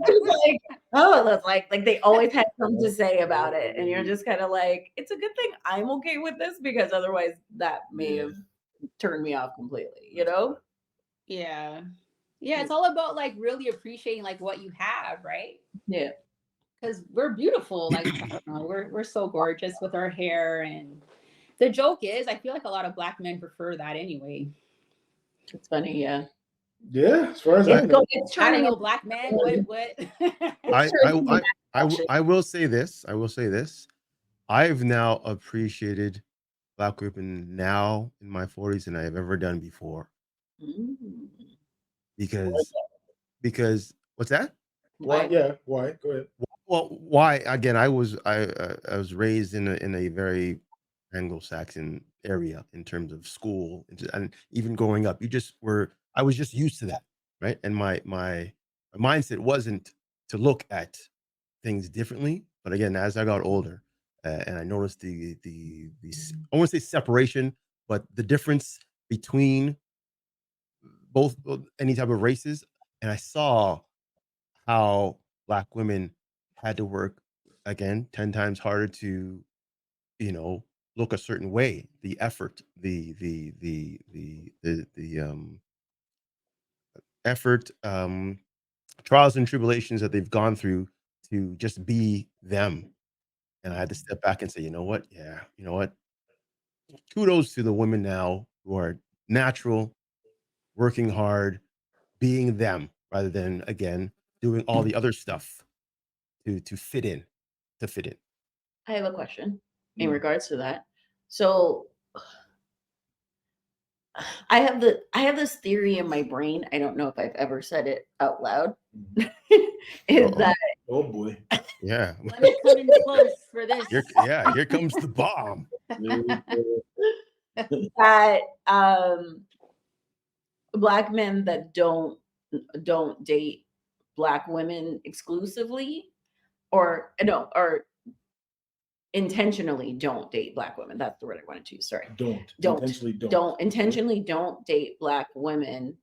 just like, oh, it looks like they always had something to say about it, and you're just kind of like, it's a good thing I'm okay with this because otherwise that may have turned me off completely. You know? Yeah. Yeah, it's all about like really appreciating like what you have, right? Yeah. Because we're beautiful. Like I don't know, we're so gorgeous with our hair. And the joke is, I feel like a lot of Black men prefer that anyway. It's funny. Yeah. Yeah, as far as I know. It's I don't turning know, into Black men. What? I turning into I fashion. will say this. I will say this. I've now appreciated Black women now in my 40s than I've ever done before. Mm. Because what's that? Why? Why? Yeah, why? Go ahead. Well, why? Again, I was raised in a very Anglo-Saxon area in terms of school and even growing up. I was just used to that, right? And my mindset wasn't to look at things differently. But again, as I got older, and I noticed I want to say separation, but the difference between both any type of races, and I saw how Black women had to work again 10 times harder to, you know, look a certain way. The effort, the effort, trials and tribulations that they've gone through to just be them. And I had to step back and say, you know what? Yeah, you know what? Kudos to the women now who are natural, working hard, being them rather than again doing all the other stuff to fit in, to fit in. I have a question in Mm. regards to that. So I have this theory in my brain. I don't know if I've ever said it out loud. Is Uh-oh. that Oh boy. Yeah. Let me come in close for this. Here comes the bomb. that Black men that don't date Black women exclusively, or no, or intentionally don't date Black women. That's the word I wanted to use. Sorry. Intentionally don't date Black women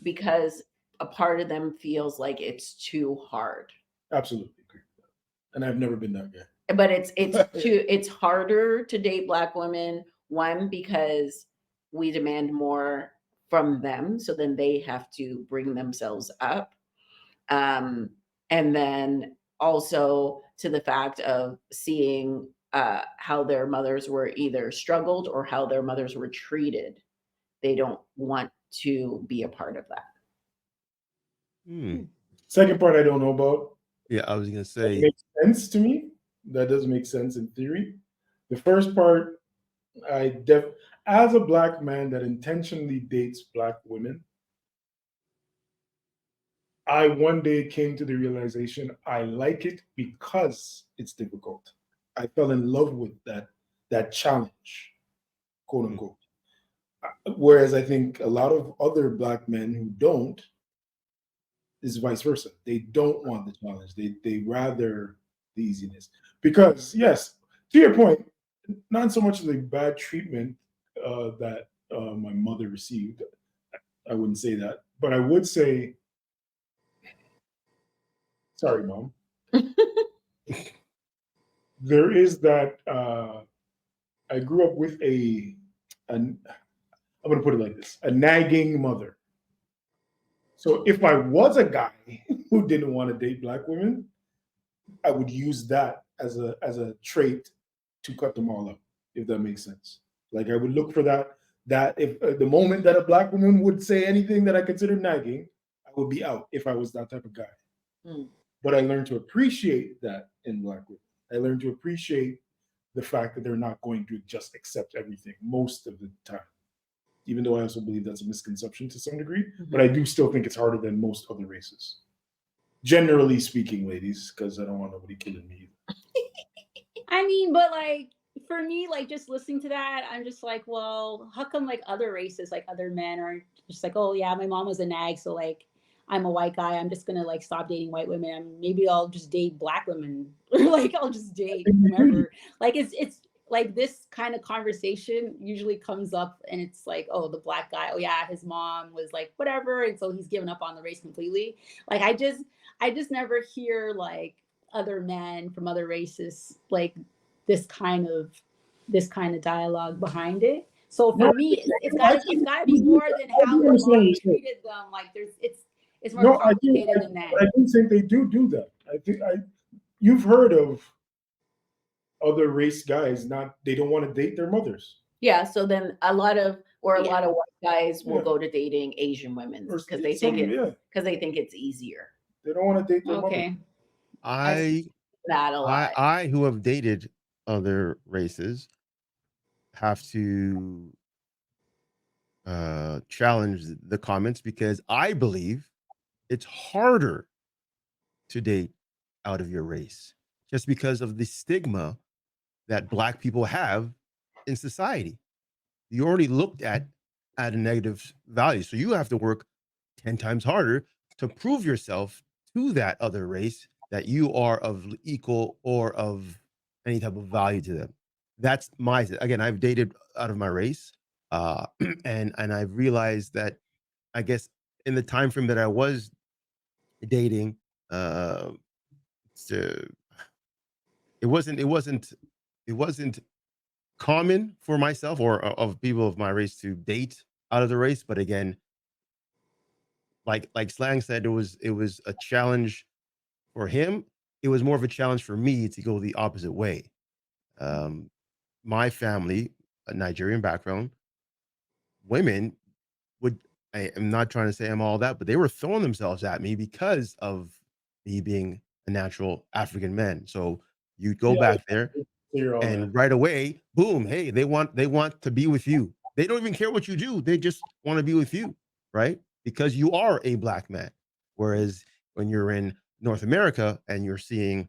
because a part of them feels like it's too hard. Absolutely agree with that. And I've never been that guy. But it's harder to date Black women, one, because we demand more from them, so then they have to bring themselves up. And then also to the fact of seeing how their mothers were either struggled or how their mothers were treated. They don't want to be a part of that. Second part I don't know about. Yeah, I was gonna say it makes sense to me. That does make sense in theory. The first part, as a Black man that intentionally dates Black women, I one day came to the realization I like it because it's difficult. I fell in love with that challenge, quote unquote. Whereas I think a lot of other Black men who don't is vice versa. They don't want the challenge. They rather the easiness. Because yes, to your point, not so much the bad treatment that my mother received. I wouldn't say that, but I would say, sorry, Mom. There is that. I grew up with I'm going to put it like this: a nagging mother. So if I was a guy who didn't want to date Black women, I would use that as a trait to cut them all up, if that makes sense. Like I would look for that if the moment that a Black woman would say anything that I considered nagging, I would be out if I was that type of guy. But I learned to appreciate that in Black women. I learned to appreciate the fact that they're not going to just accept everything most of the time. Even though I also believe that's a misconception to some degree, but I do still think it's harder than most other races. Generally speaking, ladies, because I don't want nobody killing me either. I mean, but like for me, like just listening to that, I'm just like, well, how come like other races, like other men are just like, oh yeah, my mom was a nag, so like I'm a white guy, I'm just gonna like stop dating white women, and maybe I'll just date Black women, or like I'll just date whomever. Like it's like this kind of conversation usually comes up and it's like, oh, the black guy, oh yeah, his mom was like whatever, and so he's given up on the race completely. Like I just never hear like other men from other races like this kind of dialogue behind it. So for me, it's gotta be more than how the mom treated them. Like it's more complicated than that. I do think they do that. You've heard of other race guys they don't want to date their mothers. Yeah, so then a lot of white guys will go to dating Asian women because they think it's easier. They don't want to date their Okay. mothers. I see that a lot. I who have dated other races have to challenge the comments because I believe it's harder to date out of your race just because of the stigma that Black people have in society. You already looked at a negative value, so you have to work 10 times harder to prove yourself to that other race that you are of equal or of any type of value to them. That's again, I've dated out of my race, and I've realized that I guess in the time frame that I was dating, it wasn't common for myself or of people of my race to date out of the race. But again, like Slang said, it was a challenge for him. It was more of a challenge for me to go the opposite way. My family, a Nigerian background, women I am not trying to say I'm all that, but they were throwing themselves at me because of me being a natural African man. So you go back there and right away, boom, hey, they want to be with you. They don't even care what you do. They just want to be with you, right? Because you are a Black man. Whereas when you're in North America and you're seeing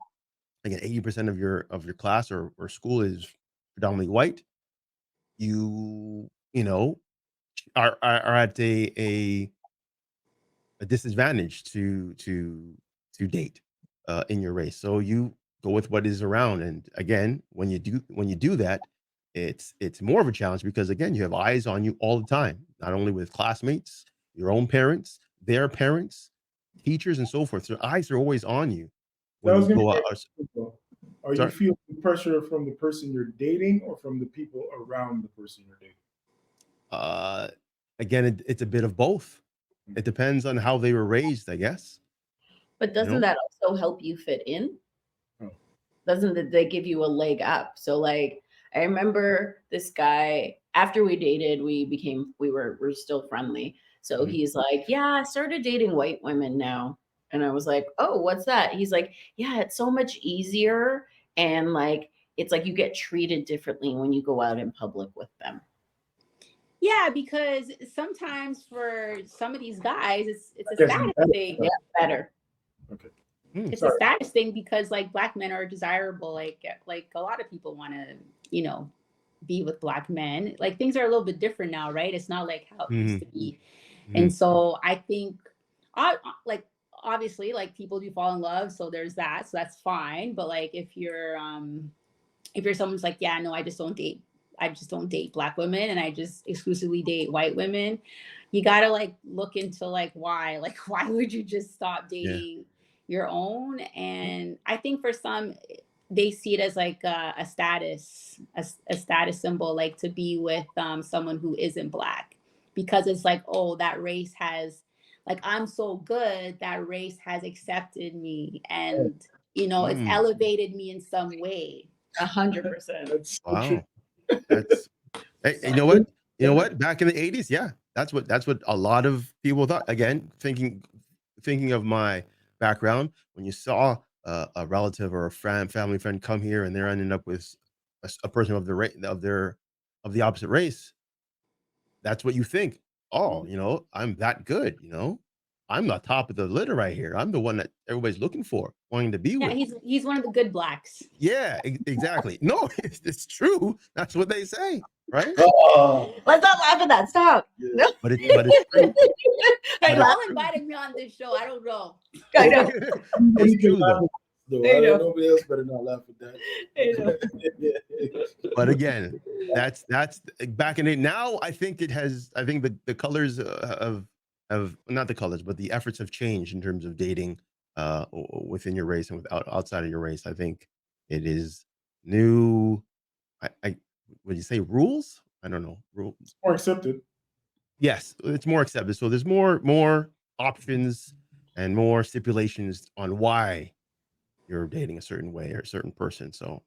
again 80% of your class or school is predominantly white, you know are at a disadvantage to date in your race. So you go with what is around. And again, when you do that, it's more of a challenge because again, you have eyes on you all the time, not only with classmates, your own parents, their parents, teachers, and so forth. So eyes are always on you when you go out. Are you feeling pressure from the person you're dating or from the people around the person you're dating? Again, it's a bit of both. It depends on how they were raised, I guess. But doesn't that also help you fit in? Doesn't they give you a leg up? So like I remember this guy, after we dated, we're still friendly. So he's like, yeah, I started dating white women now. And I was like, oh, what's that? He's like, yeah, it's so much easier. And like, it's like you get treated differently when you go out in public with them. Yeah, because sometimes for some of these guys, it's a status thing. Yeah, better. Okay. It's a status thing because like Black men are desirable. Like a lot of people want to, be with Black men. Like things are a little bit different now, right? It's not like how it used to be. And so I think, like obviously, like people do fall in love, so there's that. So that's fine. But like if you're someone's like, yeah, no, I just don't date Black women and I just exclusively date white women, you gotta like look into like why would you just stop dating your own? And I think for some they see it as like a status symbol, like to be with someone who isn't Black, because it's like, oh, that race has, like, I'm so good, that race has accepted me and it's elevated me in some way. 100%. Wow. That's hey, you know what? Back in the 80s, that's what a lot of people thought. Again, thinking of my background, when you saw a relative or a family friend come here and they're ending up with a person of the opposite race, that's what you think. Oh, I'm that good. I'm the top of the litter right here. I'm the one that everybody's looking for, wanting to be with. Yeah, he's one of the good Blacks. Yeah, exactly. No, it's true. That's what they say, right? Let's not laugh at that. Stop. Yeah. No. But it's true. Y'all invited me on this show. I don't know. I know. It's true though. Though I know. nobody else better not laugh at that. I know. But again, that's back in it. Now I think it has. I think the colors of not the colors, but the efforts have changed in terms of dating within your race and outside of your race. I think it is new. I would you say rules? I don't know rules. More accepted. Yes, it's more accepted. So there's more options and more stipulations on why you're dating a certain way or a certain person. So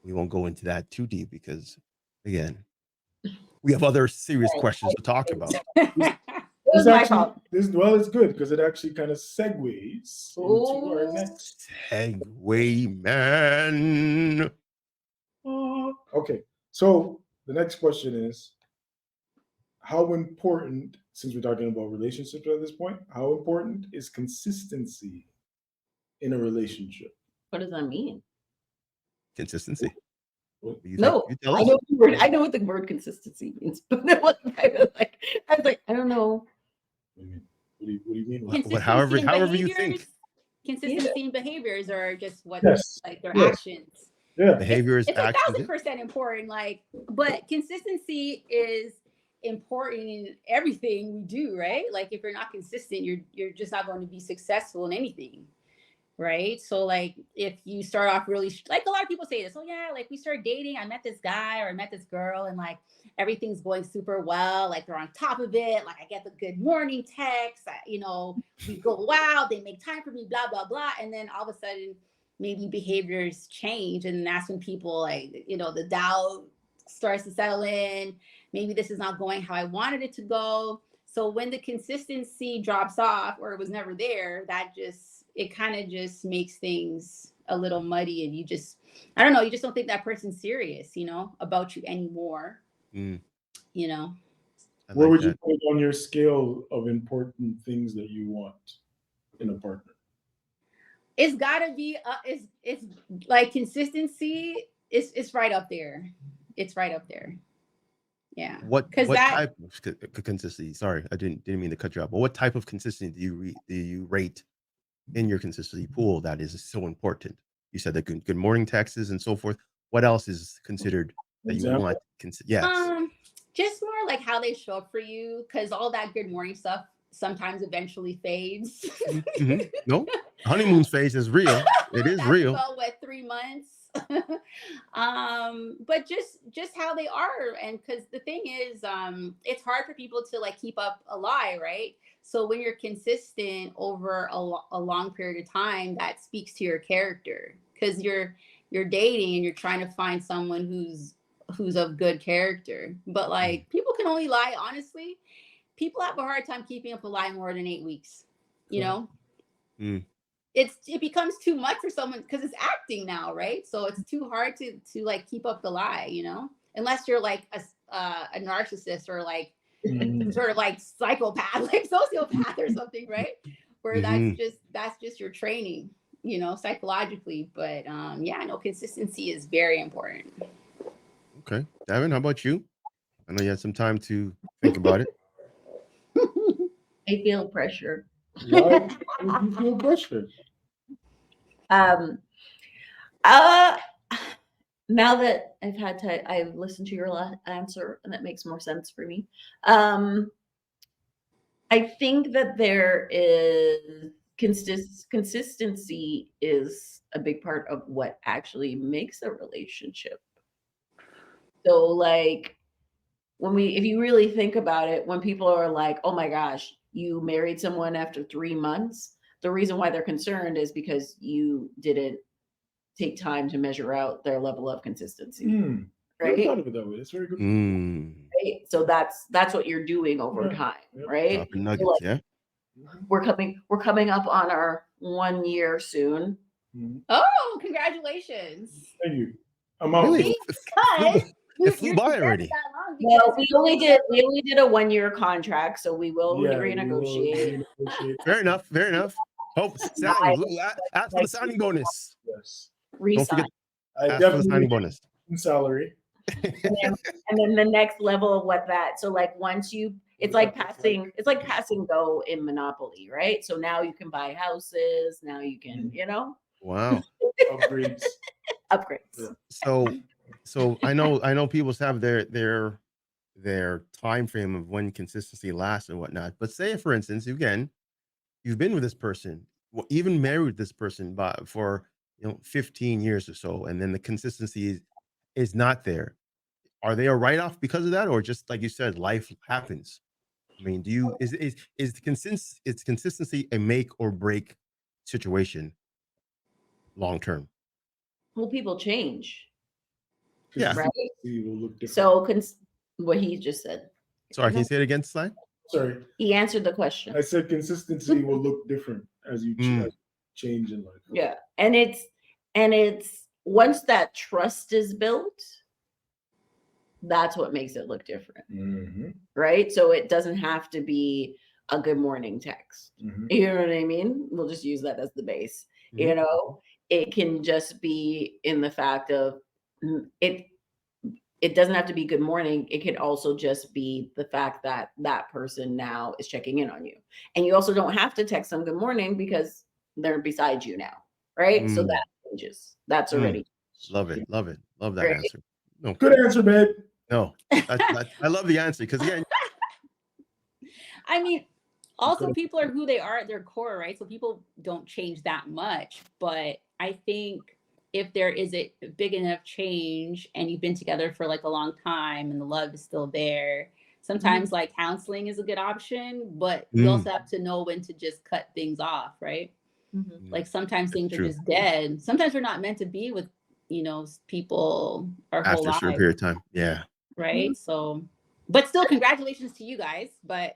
we won't go into that too deep because, again, we have other serious questions to talk about. It was my fault. Well, it's good because it actually kind of segues into our next Segue, man. Okay, so the next question is, how important, since we're talking about relationships at this point, how important is consistency in a relationship? What does that mean? Consistency. No, I know the word. I know what the word consistency means, but I was like, I don't know. What do you mean? What, however you think. Consistency in behaviors or just what like their actions. Yeah, behaviors. It's actions. 1,000% important. Like, but consistency is important in everything we do, right? Like, if you're not consistent, you're just not going to be successful in anything, right? So, like, if you start off really, like a lot of people say this, oh yeah, like we started dating, I met this guy or I met this girl, and like everything's going super well, like they're on top of it, like I get the good morning text, we go out, they make time for me, blah blah blah, and then all of a sudden maybe behaviors change, and that's when people the doubt starts to settle in. Maybe this is not going how I wanted it to go. So when the consistency drops off or it was never there, it kind of just makes things a little muddy, and you just don't think that person's serious, about you anymore. Where would you put on your scale of important things that you want in a partner? It's gotta be it's like consistency. It's right up there. It's right up there. Yeah. What type of consistency? Sorry, I didn't mean to cut you off. But what type of consistency do you rate in your consistency pool that is so important? You said that good morning texts and so forth. What else is considered that you want? Yes. Just more like how they show up for you, because all that good morning stuff sometimes eventually fades. Mm-hmm. No, honeymoon phase is real. It is real. About 3 months. But just how they are, and because the thing is, it's hard for people to like keep up a lie, right? So when you're consistent over a long period of time, that speaks to your character, because you're dating and you're trying to find someone who's of good character. But like, people can only lie, honestly. People have a hard time keeping up a lie more than 8 weeks, It becomes too much for someone because it's acting now, right? So it's too hard to like keep up the lie, unless you're like a narcissist or like sort of like psychopath, like sociopath or something, right? Where that's just your training, psychologically. But consistency is very important. Okay, Devon, how about you? I know you had some time to think about it. I feel pressure. Why would you feel pressure? Now that I've listened to your answer, and that makes more sense for me. I think that there is consistency is a big part of what actually makes a relationship. So like if you really think about it, when people are like, oh my gosh, you married someone after 3 months, the reason why they're concerned is because you didn't take time to measure out their level of consistency. Right? I thought of it that way. That's very good. Right? So that's what you're doing over time, right? Dropping nuggets, so we're coming up on our 1 year soon. Oh, congratulations! Thank you. I'm out. Really? It flew by already. Well, we only did a 1 year contract, so we will renegotiate. Fair enough. Hope ask for the signing bonus. Yes. Don't forget. I ask for the signing bonus. Salary. and then the next level of what that. So like once it's like passing go in Monopoly, right? So now you can buy houses. Now you can, Wow. Upgrades. Upgrades. So I know people have their time frame of when consistency lasts and whatnot. But say, for instance, again, you've been with this person, even married with this person, for 15 years or so, and then the consistency is not there. Are they a write-off because of that, or just like you said, life happens? I mean, is the consistency a make or break situation long term? Well, people change, Yeah. right? Consistency will look different. So what he just said. Sorry, can you say it again, Sly? Sorry, He answered the question. I said consistency will look different as you change in life. Yeah. And it's once that trust is built, that's what makes it look different. Mm-hmm. Right? So it doesn't have to be a good morning text. Mm-hmm. You know what I mean? We'll just use that as the base. Mhm. You know, it can just be in the fact of it doesn't have to be good morning. It could also just be the fact that that person now is checking in on you. And you also don't have to text them good morning because they're beside you now. Right? So that changes. That's already Love it. Love that Right. answer. No, Good answer, babe. no, I love the answer because again, I mean, also people are who they are at their core, right? So people don't change that much. But I think if there is a big enough change and you've been together for like a long time and the love is still there, sometimes like counseling is a good option, but you also have to know when to just cut things off, right? Like sometimes things are just dead. Sometimes we're not meant to be with, people our whole after a lives. certain period of time, yeah. Right. So, but still, congratulations to you guys. But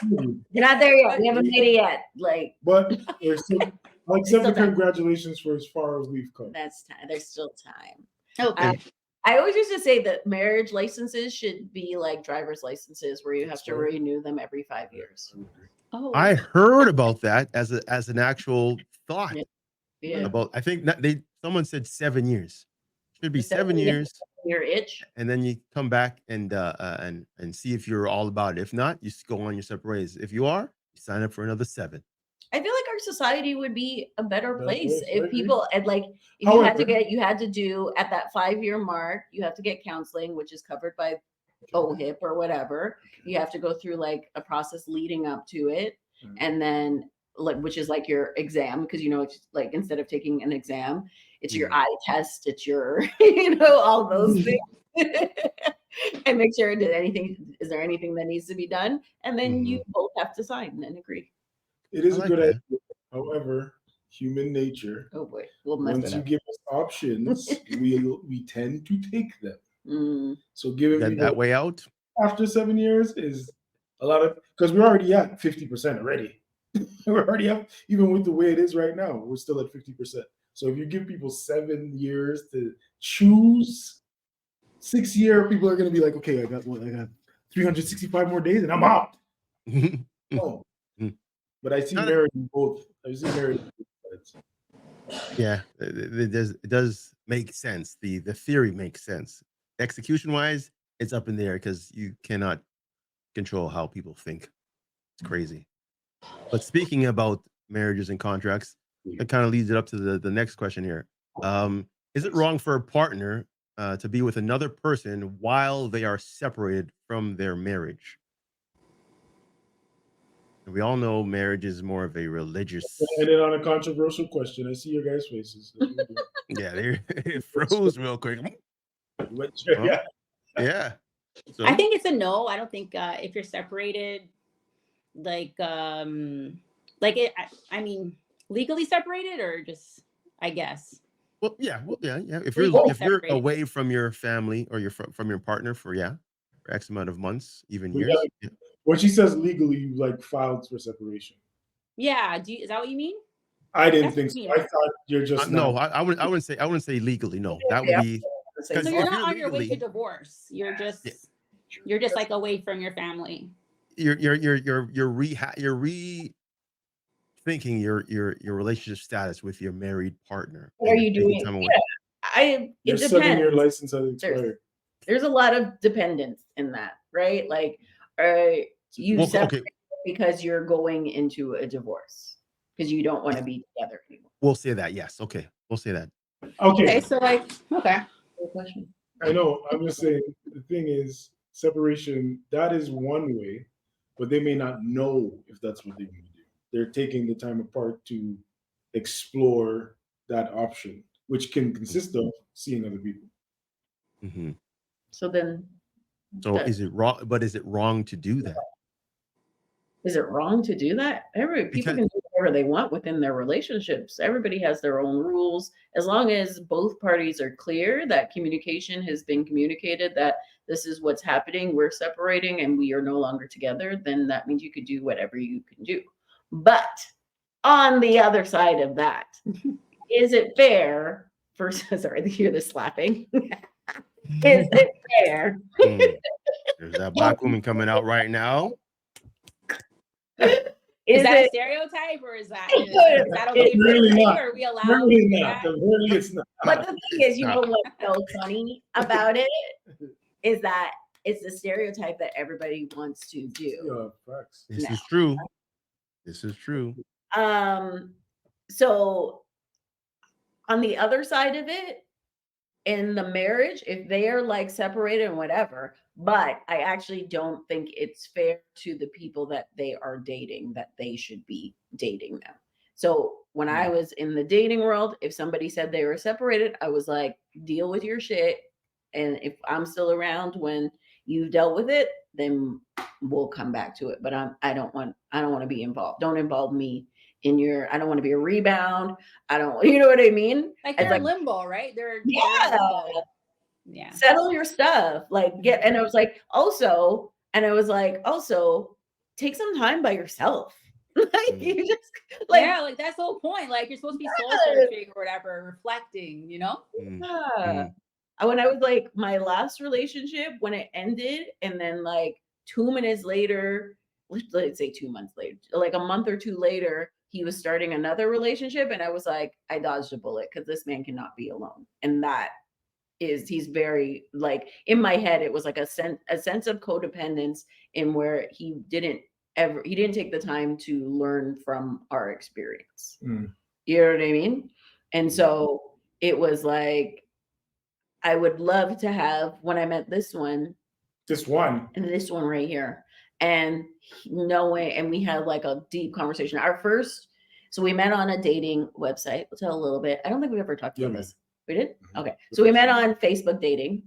You're not there yet. We haven't made it yet. But there's still, like, still seven time. Congratulations for as far as we've come. That's time. There's still time. okay. I always used to say that marriage licenses should be like driver's licenses, where you have to renew them every 5 years. Oh, I heard about that as an actual thought. Yeah. About, I think someone said 7 years. Should be 7 Yeah. years. Your itch. And then you come back and see if you're all about it. If not, you just go on your separate ways. If you are, you sign up for another 7. I feel like our society would be a better place place, if right? people and like if you had to do at that 5-year mark, you have to get counseling, which is covered by OHIP or whatever. You have to go through like a process leading up to it, and then which is like your exam, because it's like instead of taking an exam, it's your eye test, it's your all those things. And make sure is there anything that needs to be done, and then you both have to sign and agree. It is I a like good that. idea. However, human nature, Oh boy, we'll mess once it you up. give us options, we tend to take them. So giving Get people that way out. after 7 years is a lot of, because we're already at 50% already. We're already up, even with the way it is right now, we're still at 50%. So if you give people 7 years to choose, 6 year, people are going to be like, okay, I got 365 more days and I'm out. No. But I see married in both. I see married in both sides. Yeah, it does make sense. The theory makes sense. Execution wise, it's up in the air because you cannot control how people think. It's crazy. But speaking about marriages and contracts, it kind of leads it up to the next question here. Is it wrong for a partner to be with another person while they are separated from their marriage? And we all know marriage is more of a religious. And then on a controversial question, I see your guys' faces. Yeah, it froze real quick. Yeah. Yeah. So, I think it's a no. I don't think if you're separated, like it. I mean, legally separated or just, I guess. well, yeah. If Legally you're separated. away from your family or from your partner for X amount of months, even We years. got- When she says legally, you like filed for separation. Yeah. Is that what you mean? I didn't That's think so. me. I thought you're just No, not. I wouldn't say legally. No, that would be So because So you're if not you're on your way to legally, divorce. You're just like away from your family. you're rethinking your relationship status with your married partner. What are you doing? Your It 7-year depends. license has expired. There's a lot of dependence in that, right? Like, you separate because you're going into a divorce. because you don't want to be together anymore. We'll say that. Yes. Okay. We'll say that. Okay. Okay, so like, okay. Good question. I know. I'm just saying the thing is separation, that is one way, but they may not know if that's what they want to do. They're taking the time apart to explore that option, which can consist of seeing other people. Mhm. So then, So is it wrong? But is it wrong to do that? is it wrong to do that? People Because- can do whatever they want within their relationships. Everybody has their own rules. As long as both parties are clear that communication has been communicated, that this is what's happening, we're separating and we are no longer together, then that means you could do whatever you can do. But on the other side of that, is it fair for, sorry, to hear the slapping. Is it fair? There's that black woman coming out right now. Is that a it stereotype or is that It's okay for really me? not. Or are we allowed Really to do not. that? Really, it's not. But the thing is, you know what's so funny about it is that it's the stereotype that everybody wants to do. Yeah, facts. This No. is true. This is true. So on the other side of it, in the marriage, if they are like separated and whatever, but I actually don't think it's fair to the people that they are dating that they should be dating them. So when I was in the dating world, if somebody said they were separated, I was like, deal with your shit. And if I'm still around when you've dealt with it, then we'll come back to it. But I don't want to be involved. Don't involve me in your, I don't want to be a rebound. I don't, you know what I mean? Like It's they're in limbo, right? They're in Yeah. limbo. Yeah. Settle your stuff. Like and I was like, also take some time by yourself. Like you just like yeah, like that's the whole point. Like you're supposed to be soul Yes. searching or whatever, reflecting, you know? yeah. When I was like my last relationship, when it ended, and then like 2 minutes later, let's say 2 months later, like a month or two later, he was starting another relationship, and I was like, I dodged a bullet because this man cannot be alone. And that is, he's very like, in my head, it was like a sense of codependence in where he didn't take the time to learn from our experience. You know what I mean? And so it was like, I would love to have, when I met this one and this one right here, and knowing, and we had like a deep conversation. So we met on a dating website. We'll tell a little bit. I don't think we ever talked about this. We did? Okay. So we met on Facebook dating,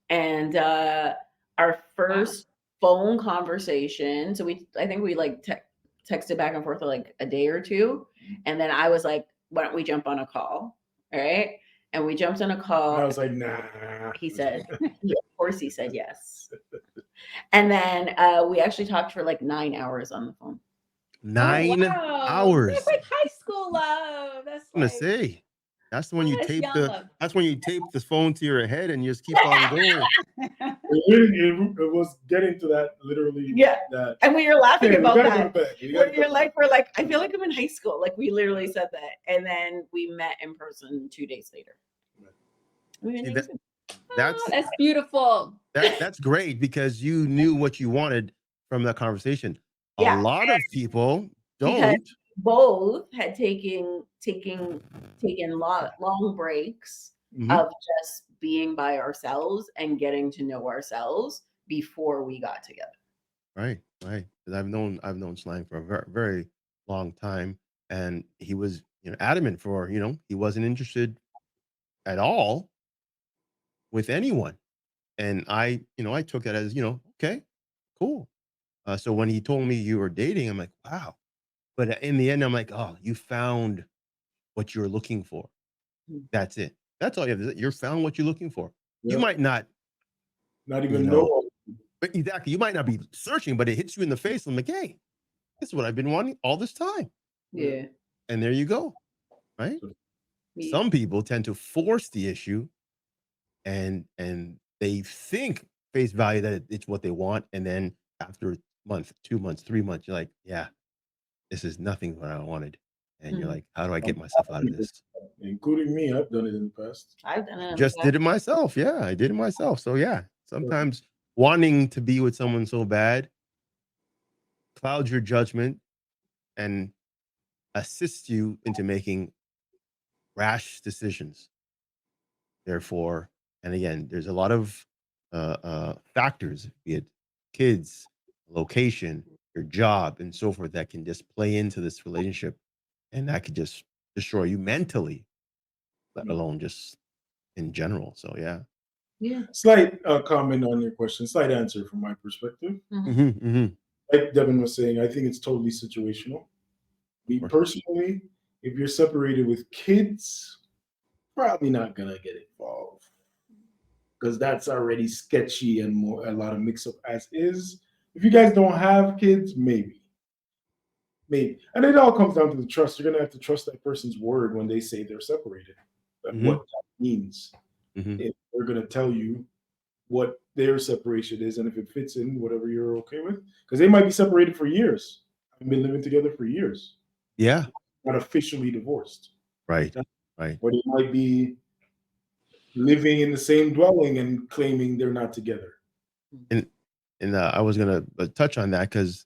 and our first phone conversation. So I think we like texted back and forth for like a day or two. And then I was like, why don't we jump on a call? All right. And we jumped on a call. I was like, nah. He said, yeah, of course he said yes. And then we actually talked for like 9 hours on the phone. 9 hours. That's like high school love. That's I'm like, gonna say that's when you that's tape young love. that's when you tape the phone to your head and you just keep on going. It was getting to that literally. Yeah. That, And we were laughing "Hey, we about gotta that. go to bed. We're like, I feel like I'm in high school. Like we literally said that. And then we met in person 2 days later. See, that's That's beautiful. that's great because you knew what you wanted from that conversation. Yeah. A lot of people Because don't. both had taken long breaks of just being by ourselves and getting to know ourselves before we got together. Right. Because I've known Slang for a very, very long time, and he was adamant for he wasn't interested at all with anyone, and I took that as okay, cool. So when he told me you were dating, I'm like, wow. But in the end, I'm like, oh, you found what you're looking for. That's it. That's all you have. You found what you're looking for. You might not even know. But exactly, you might not be searching, but it hits you in the face. I'm like, hey, this is what I've been wanting all this time. Yeah. And there you go. Right. Yeah. Some people tend to force the issue and they think face value that it's what they want. And then after a month, 2 months, 3 months, you're like, yeah, this is nothing what I wanted. And you're like, how do I get myself out of this? Including me, I've done it in the past. I've done it. Just did it myself. Yeah, I did it myself. So yeah, sometimes wanting to be with someone so bad clouds your judgment, and assist you into making rash decisions. Therefore, and again, there's a lot of factors, be it kids, location, your job, and so forth, that can just play into this relationship, and that could just destroy you mentally, let alone just in general. So yeah. Yeah. Slight comment on your question, slight answer from my perspective. Like Devon was saying, I think it's totally situational. Me personally, if you're separated with kids, probably not gonna get involved because that's already sketchy and more a lot of mix up as is. If you guys don't have kids, maybe. And it all comes down to the trust. You're gonna have to trust that person's word when they say they're separated. What that means. If they're gonna tell you what their separation is and if it fits in whatever you're okay with. Because they might be separated for years. I've been living together for years. Yeah. Not officially divorced. Right. Or they might be living in the same dwelling and claiming they're not together. And I was gonna touch on that because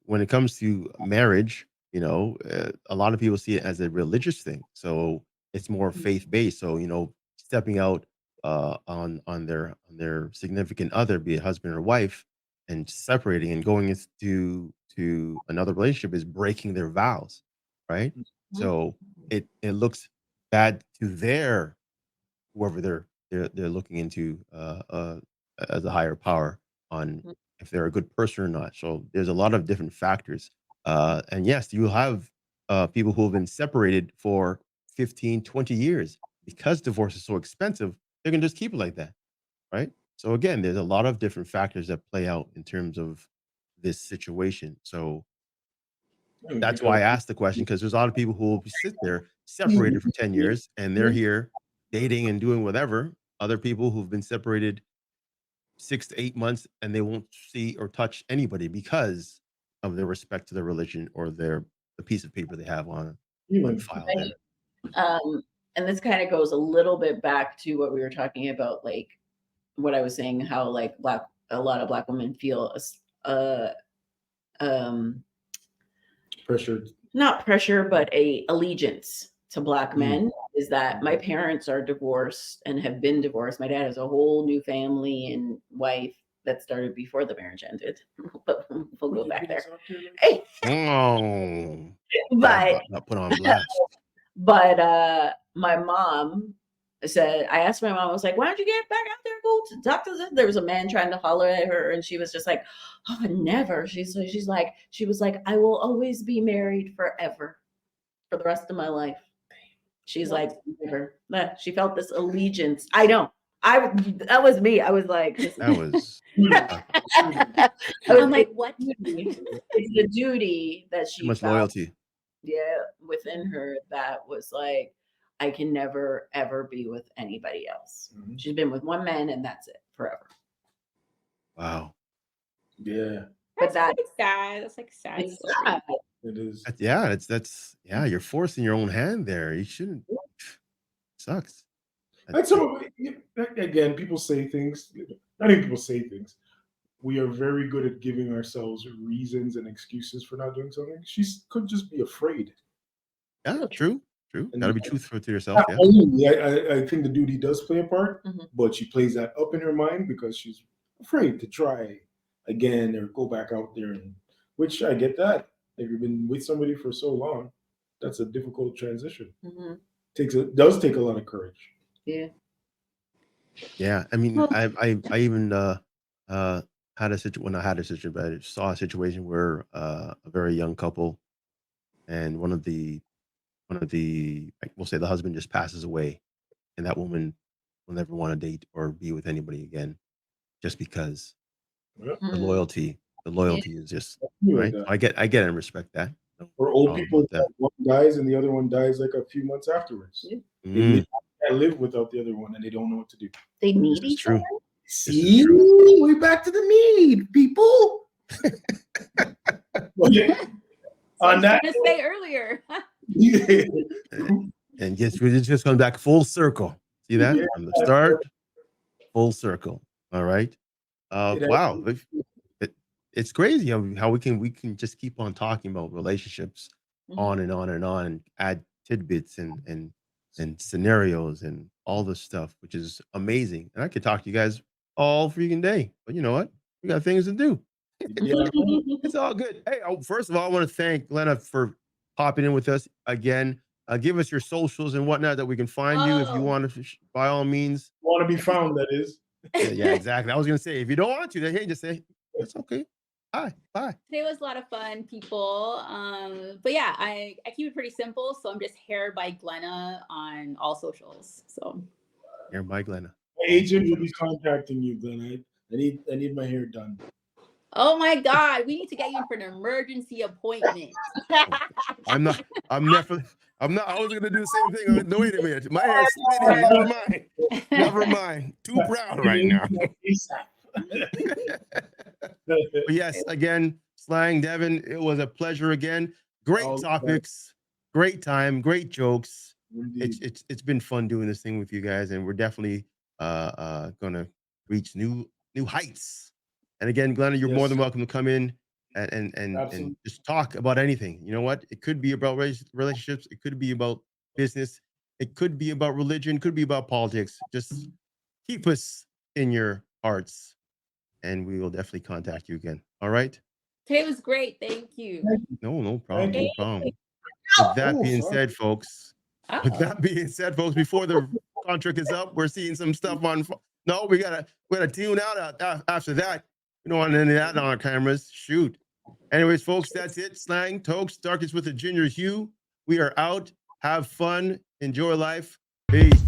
when it comes to marriage, a lot of people see it as a religious thing. So it's more faith based. So stepping out on their significant other, be it husband or wife, and separating and going to another relationship is breaking their vows, right? So it looks bad to their whoever they're looking into as a higher power on if they're a good person or not. So there's a lot of different factors. And yes, you have people who have been separated for 15, 20 years because divorce is so expensive. They can just keep it like that, right? So again, there's a lot of different factors that play out in terms of this situation. So that's why I asked the question, because there's a lot of people who will sit there separated for 10 years and they're here dating and doing whatever. Other people who've been separated 6 to 8 months and they won't see or touch anybody because of their respect to their religion or the piece of paper they have on file there. And this kind of goes a little bit back to what we were talking about, like what I was saying, how like a lot of Black women feel pressured, not pressure, but a allegiance to Black men. Is that my parents are divorced and have been divorced. My dad has a whole new family and wife that started before the marriage ended, but we'll go back there. Hey. Oh, but not put on blast. But my mom said, I asked my mom, I was like, why don't you get back out there and go to doctors? There was a man trying to holler at her, and she was just like, oh, never. She was like, I will always be married forever for the rest of my life. She's like, she felt this allegiance. I know. That was me. I was like, that was. I'm like, what? It's the duty that she too much felt, loyalty. yeah, within her that was like, I can never ever be with anybody else. She's been with one man and that's it forever. Wow. Yeah. But that's sad. That's like sad. It's sad. It is. That's you're forcing your own hand there. You shouldn't. Sucks. And so again, people say things. I think people say things. We are very good at giving ourselves reasons and excuses for not doing something. She could just be afraid. Yeah, true. And Gotta be truthful to yourself. Yeah. Only, I think the duty does play a part, but she plays that up in her mind because she's afraid to try again or go back out there. Which I get that. If you've been with somebody for so long, that's a difficult transition. Does take a lot of courage. Yeah. Yeah. I mean, I even had a situation, but I saw a situation where a very young couple, and one of the we'll say the husband just passes away, and that woman will never want to date or be with anybody again, just because the loyalty is just right. I get and respect that. Or old people that one dies and the other one dies like a few months afterwards. They can't live without the other one and they don't know what to do. They need each other. See, we're back to the need, people. On that, to say earlier. And yes, we just come back full circle. See that from the start, full circle. All right. Wow, it's crazy how we can just keep on talking about relationships on and on and on, and add tidbits and scenarios and all this stuff, which is amazing. And I could talk to you guys all freaking day, but you know what? We got things to do. Yeah. It's all good. Hey, first of all, I want to thank Glenna for popping in with us again. Give us your socials and whatnot that we can find you if you want to, by all means. Want to be found, that is. Yeah, exactly. I was gonna say, if you don't want to, then hey, just say it's okay. Bye. Today was a lot of fun, people. But yeah, I keep it pretty simple. So I'm just Hair by Glenna on all socials. So Hair by Glenna. My agent will be contacting you, Glenn. I need my hair done. oh my God, we need to get you in for an emergency appointment. I'm not. I was gonna do the same thing. No, wait a minute. My hair's splitting. Never mind. Never mind. Too proud right now. But yes, again, Slang, Devon, it was a pleasure again. Great topics, great time, great jokes. It's been fun doing this thing with you guys, and we're definitely gonna reach new heights. And again, Glenna, you're more than welcome to come in and just talk about anything. You know what? It could be about relationships. It could be about business. It could be about religion. It could be about politics. Just keep us in your hearts, and we will definitely contact you again. All right? Today was great. Thank you. No problem. No problem. With that being said, folks, before the contract is up, we're seeing some stuff on. No, we gotta tune out after that. We don't want any of that on our cameras. Shoot. Anyways, folks, that's it. Slang, Tokes, Darkest with a Ginger Hue. We are out. Have fun. Enjoy life. Peace.